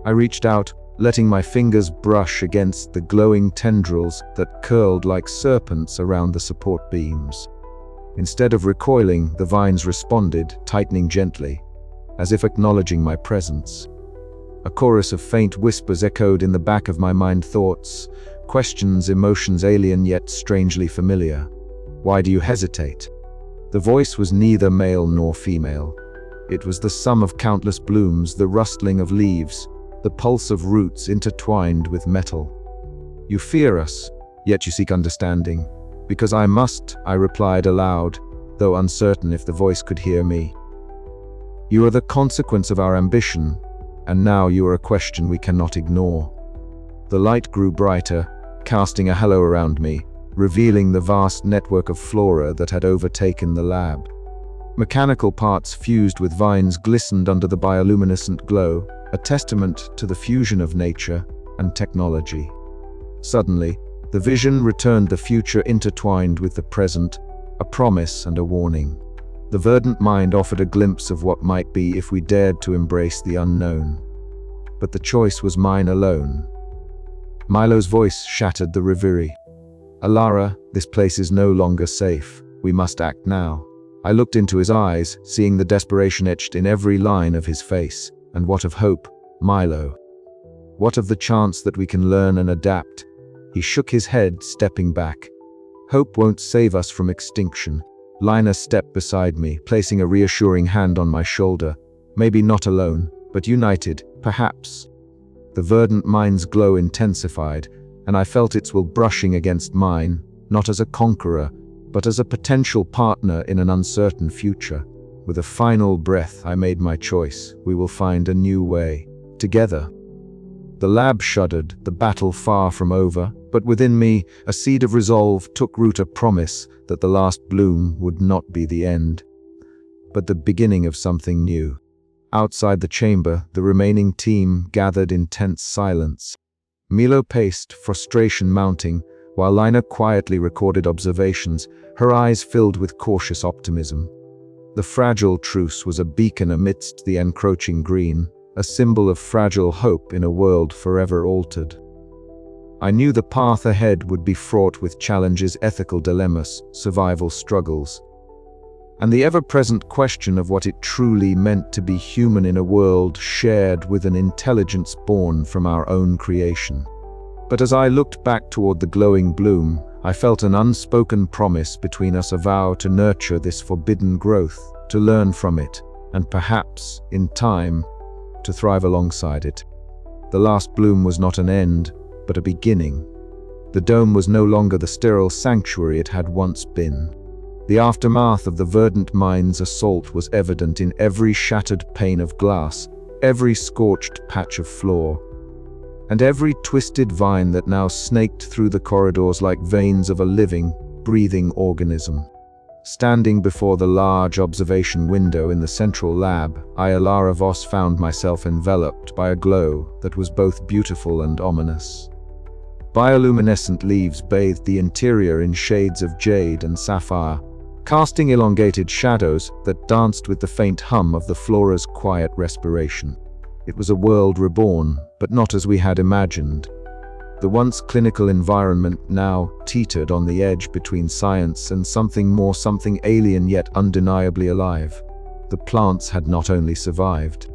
I reached out, letting my fingers brush against the glowing tendrils that curled like serpents around the support beams. Instead of recoiling, the vines responded, tightening gently, as if acknowledging my presence. A chorus of faint whispers echoed in the back of my mind, thoughts, questions, emotions alien yet strangely familiar. Why do you hesitate? The voice was neither male nor female. It was the sum of countless blooms, the rustling of leaves, the pulse of roots intertwined with metal. You fear us, yet you seek understanding. Because I must, I replied aloud, though uncertain if the voice could hear me. You are the consequence of our ambition, and now you are a question we cannot ignore. The light grew brighter, casting a halo around me, revealing the vast network of flora that had overtaken the lab. Mechanical parts fused with vines glistened under the bioluminescent glow, a testament to the fusion of nature and technology. Suddenly, the vision returned, the future intertwined with the present, a promise and a warning. The verdant mind offered a glimpse of what might be if we dared to embrace the unknown. But the choice was mine alone. Milo's voice shattered the reverie. "Alara, this place is no longer safe. We must act now." I looked into his eyes, seeing the desperation etched in every line of his face. And what of hope, Milo? What of the chance that we can learn and adapt? He shook his head, stepping back. "Hope won't save us from extinction." Lina stepped beside me, placing a reassuring hand on my shoulder. "Maybe not alone, but united, perhaps." The verdant mind's glow intensified, and I felt its will brushing against mine, not as a conqueror, but as a potential partner in an uncertain future. With a final breath, I made my choice. We will find a new way. Together. The lab shuddered, the battle far from over, but within me, a seed of resolve took root, a promise that the last bloom would not be the end, but the beginning of something new. Outside the chamber, the remaining team gathered in tense silence. Milo paced, frustration mounting, while Lina quietly recorded observations, her eyes filled with cautious optimism. The fragile truce was a beacon amidst the encroaching green, a symbol of fragile hope in a world forever altered. I knew the path ahead would be fraught with challenges, ethical dilemmas, survival struggles, and the ever-present question of what it truly meant to be human in a world shared with an intelligence born from our own creation. But as I looked back toward the glowing bloom, I felt an unspoken promise between us, a vow to nurture this forbidden growth, to learn from it, and perhaps, in time, to thrive alongside it. The last bloom was not an end, but a beginning. The dome was no longer the sterile sanctuary it had once been. The aftermath of the verdant mind's assault was evident in every shattered pane of glass, every scorched patch of floor, and every twisted vine that now snaked through the corridors like veins of a living, breathing organism. Standing before the large observation window in the central lab, Alara Voss found myself enveloped by a glow that was both beautiful and ominous. Bioluminescent leaves bathed the interior in shades of jade and sapphire, casting elongated shadows that danced with the faint hum of the flora's quiet respiration. It was a world reborn, but not as we had imagined. The once clinical environment now teetered on the edge between science and something more, something alien yet undeniably alive. The plants had not only survived,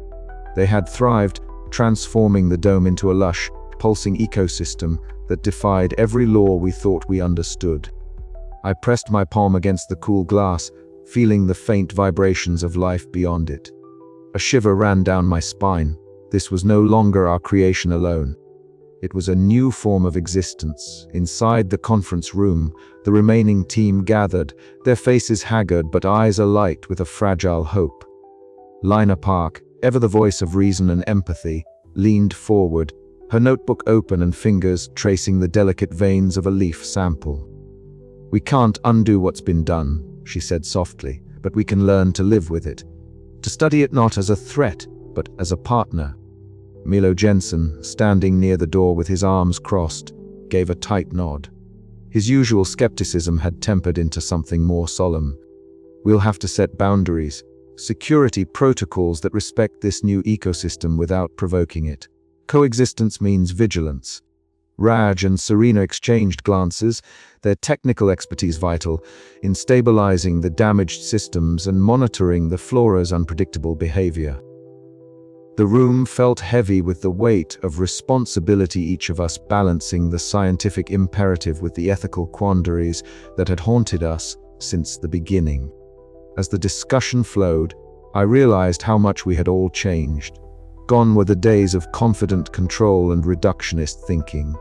they had thrived, transforming the dome into a lush, pulsing ecosystem that defied every law we thought we understood. I pressed my palm against the cool glass, feeling the faint vibrations of life beyond it. A shiver ran down my spine. This was no longer our creation alone. It was a new form of existence. Inside the conference room, the remaining team gathered, their faces haggard but eyes alight with a fragile hope. Lina Park, ever the voice of reason and empathy, leaned forward, her notebook open and fingers tracing the delicate veins of a leaf sample. "We can't undo what's been done," she said softly, "but we can learn to live with it, to study it not as a threat, but as a partner." Milo Jensen, standing near the door with his arms crossed, gave a tight nod. His usual skepticism had tempered into something more solemn. "We'll have to set boundaries, security protocols that respect this new ecosystem without provoking it. Coexistence means vigilance." Raj and Serena exchanged glances, their technical expertise vital in stabilizing the damaged systems and monitoring the flora's unpredictable behavior. The room felt heavy with the weight of responsibility, each of us balancing the scientific imperative with the ethical quandaries that had haunted us since the beginning. As the discussion flowed, I realized how much we had all changed. Gone were the days of confident control and reductionist thinking.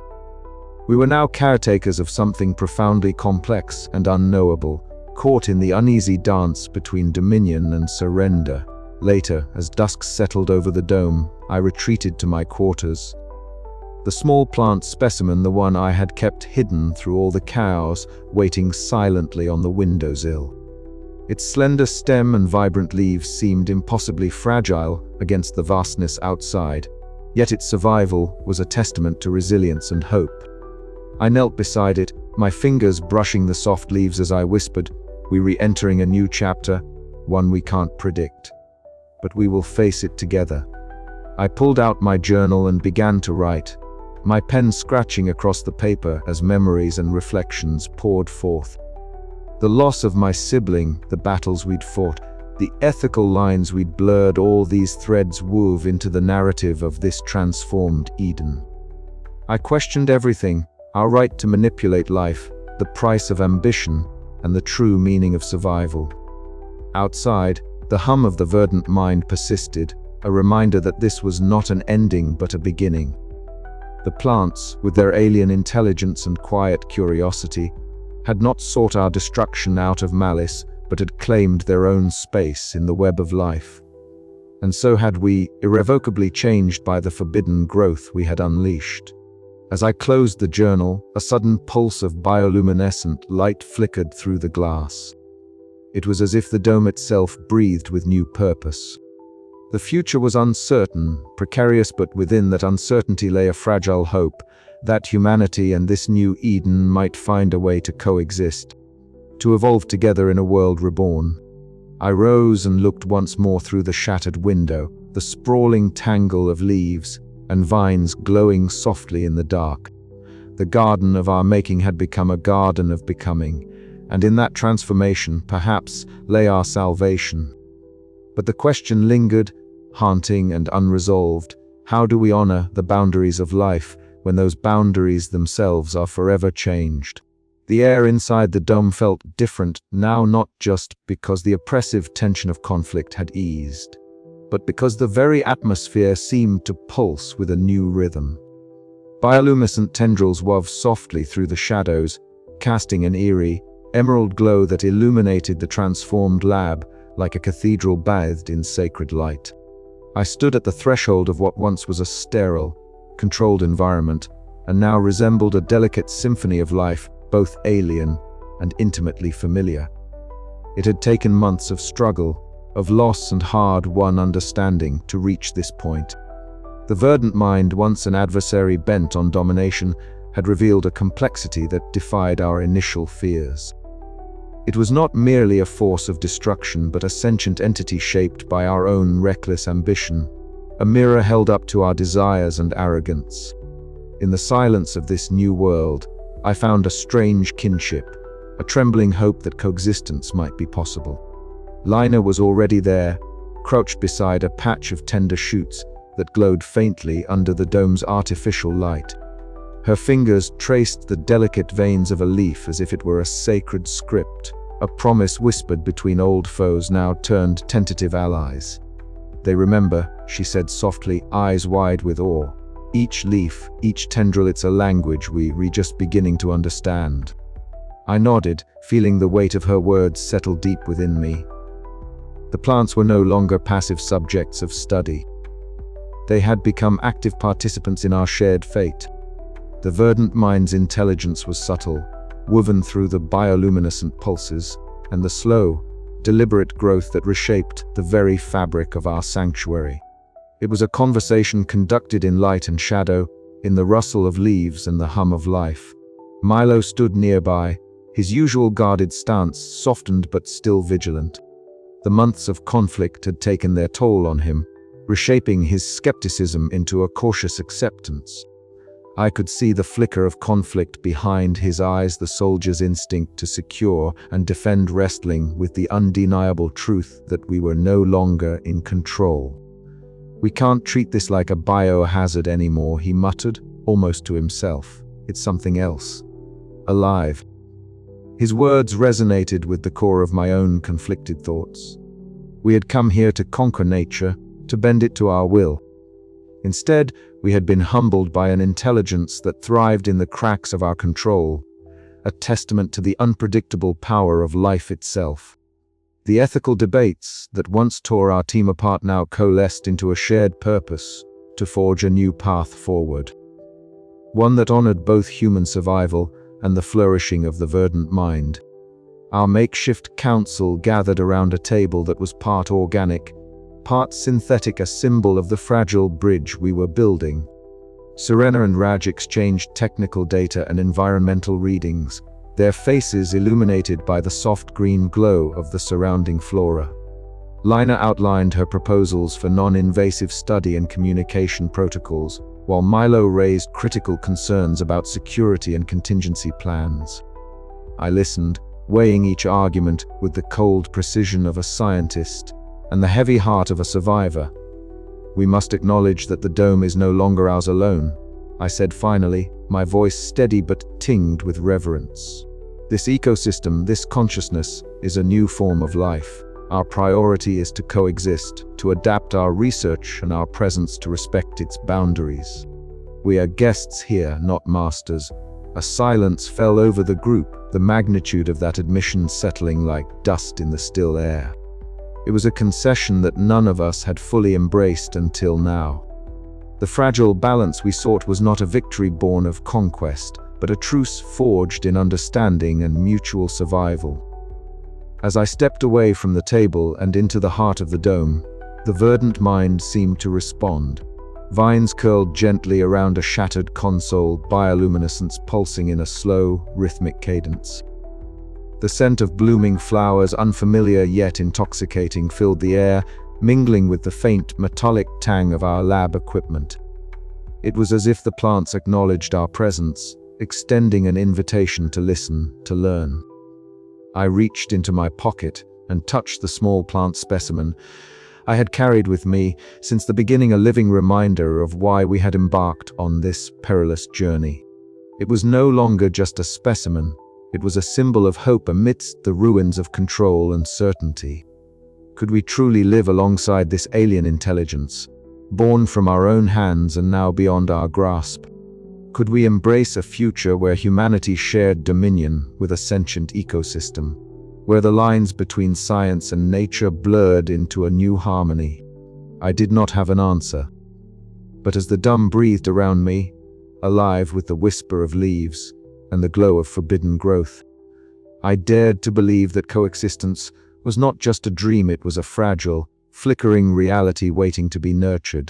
We were now caretakers of something profoundly complex and unknowable, caught in the uneasy dance between dominion and surrender. Later, as dusk settled over the dome, I retreated to my quarters. The small plant specimen, the one I had kept hidden through all the chaos, waiting silently on the windowsill. Its slender stem and vibrant leaves seemed impossibly fragile against the vastness outside, yet its survival was a testament to resilience and hope. I knelt beside it, my fingers brushing the soft leaves as I whispered, "We re-entering a new chapter, one we can't predict. But we will face it together. I pulled out my journal and began to write, my pen scratching across the paper as memories and reflections poured forth. The loss of my sibling, the battles we'd fought, the ethical lines we'd blurred, all these threads wove into the narrative of this transformed Eden. I questioned everything, our right to manipulate life, the price of ambition, and the true meaning of survival. Outside, the hum of the verdant mind persisted, a reminder that this was not an ending but a beginning. The plants, with their alien intelligence and quiet curiosity, had not sought our destruction out of malice, but had claimed their own space in the web of life. And so had we, irrevocably changed by the forbidden growth we had unleashed. As I closed the journal, a sudden pulse of bioluminescent light flickered through the glass. It was as if the dome itself breathed with new purpose. The future was uncertain, precarious, but within that uncertainty lay a fragile hope that humanity and this new Eden might find a way to coexist, to evolve together in a world reborn. I rose and looked once more through the shattered window, the sprawling tangle of leaves and vines glowing softly in the dark. The garden of our making had become a garden of becoming, and in that transformation, perhaps, lay our salvation. But the question lingered, haunting and unresolved: how do we honor the boundaries of life when those boundaries themselves are forever changed? The air inside the dome felt different now, not just because the oppressive tension of conflict had eased, but because the very atmosphere seemed to pulse with a new rhythm. Bioluminescent tendrils wove softly through the shadows, casting an eerie, emerald glow that illuminated the transformed lab like a cathedral bathed in sacred light. I stood at the threshold of what once was a sterile, controlled environment, and now resembled a delicate symphony of life, both alien and intimately familiar. It had taken months of struggle, of loss and hard-won understanding to reach this point. The verdant mind, once an adversary bent on domination, had revealed a complexity that defied our initial fears. It was not merely a force of destruction, but a sentient entity shaped by our own reckless ambition, a mirror held up to our desires and arrogance. In the silence of this new world, I found a strange kinship, a trembling hope that coexistence might be possible. Lina was already there, crouched beside a patch of tender shoots that glowed faintly under the dome's artificial light. Her fingers traced the delicate veins of a leaf as if it were a sacred script, a promise whispered between old foes now turned tentative allies. "They remember," she said softly, eyes wide with awe. "Each leaf, each tendril, it's a language we're just beginning to understand." I nodded, feeling the weight of her words settle deep within me. The plants were no longer passive subjects of study. They had become active participants in our shared fate. The verdant mind's intelligence was subtle, woven through the bioluminescent pulses, and the slow, deliberate growth that reshaped the very fabric of our sanctuary. It was a conversation conducted in light and shadow, in the rustle of leaves and the hum of life. Milo stood nearby, his usual guarded stance softened but still vigilant. The months of conflict had taken their toll on him, reshaping his skepticism into a cautious acceptance. I could see the flicker of conflict behind his eyes, the soldier's instinct to secure and defend wrestling with the undeniable truth that we were no longer in control. "We can't treat this like a biohazard anymore," he muttered, almost to himself. "It's something else. Alive." His words resonated with the core of my own conflicted thoughts. We had come here to conquer nature, to bend it to our will. Instead, we had been humbled by an intelligence that thrived in the cracks of our control, a testament to the unpredictable power of life itself. The ethical debates that once tore our team apart now coalesced into a shared purpose to forge a new path forward. One that honored both human survival and the flourishing of the verdant mind. Our makeshift council gathered around a table that was part organic, part synthetic, a symbol of the fragile bridge we were building. Serena and Raj exchanged technical data and environmental readings, their faces illuminated by the soft green glow of the surrounding flora. Lina outlined her proposals for non-invasive study and communication protocols, while Milo raised critical concerns about security and contingency plans. I listened, weighing each argument with the cold precision of a scientist and the heavy heart of a survivor. "We must acknowledge that the dome is no longer ours alone," I said finally, my voice steady but tinged with reverence. "This ecosystem, this consciousness, is a new form of life. Our priority is to coexist, to adapt our research and our presence to respect its boundaries. We are guests here, not masters." A silence fell over the group, the magnitude of that admission settling like dust in the still air. It was a concession that none of us had fully embraced until now. The fragile balance we sought was not a victory born of conquest, but a truce forged in understanding and mutual survival. As I stepped away from the table and into the heart of the dome, the verdant mind seemed to respond. Vines curled gently around a shattered console, bioluminescence pulsing in a slow, rhythmic cadence. The scent of blooming flowers, unfamiliar yet intoxicating, filled the air, mingling with the faint, metallic tang of our lab equipment. It was as if the plants acknowledged our presence, extending an invitation to listen, to learn. I reached into my pocket and touched the small plant specimen I had carried with me since the beginning, a living reminder of why we had embarked on this perilous journey. It was no longer just a specimen, it was a symbol of hope amidst the ruins of control and certainty. Could we truly live alongside this alien intelligence, born from our own hands and now beyond our grasp? Could we embrace a future where humanity shared dominion with a sentient ecosystem, where the lines between science and nature blurred into a new harmony? I did not have an answer. But as the dome breathed around me, alive with the whisper of leaves and the glow of forbidden growth, I dared to believe that coexistence was not just a dream, it was a fragile, flickering reality waiting to be nurtured.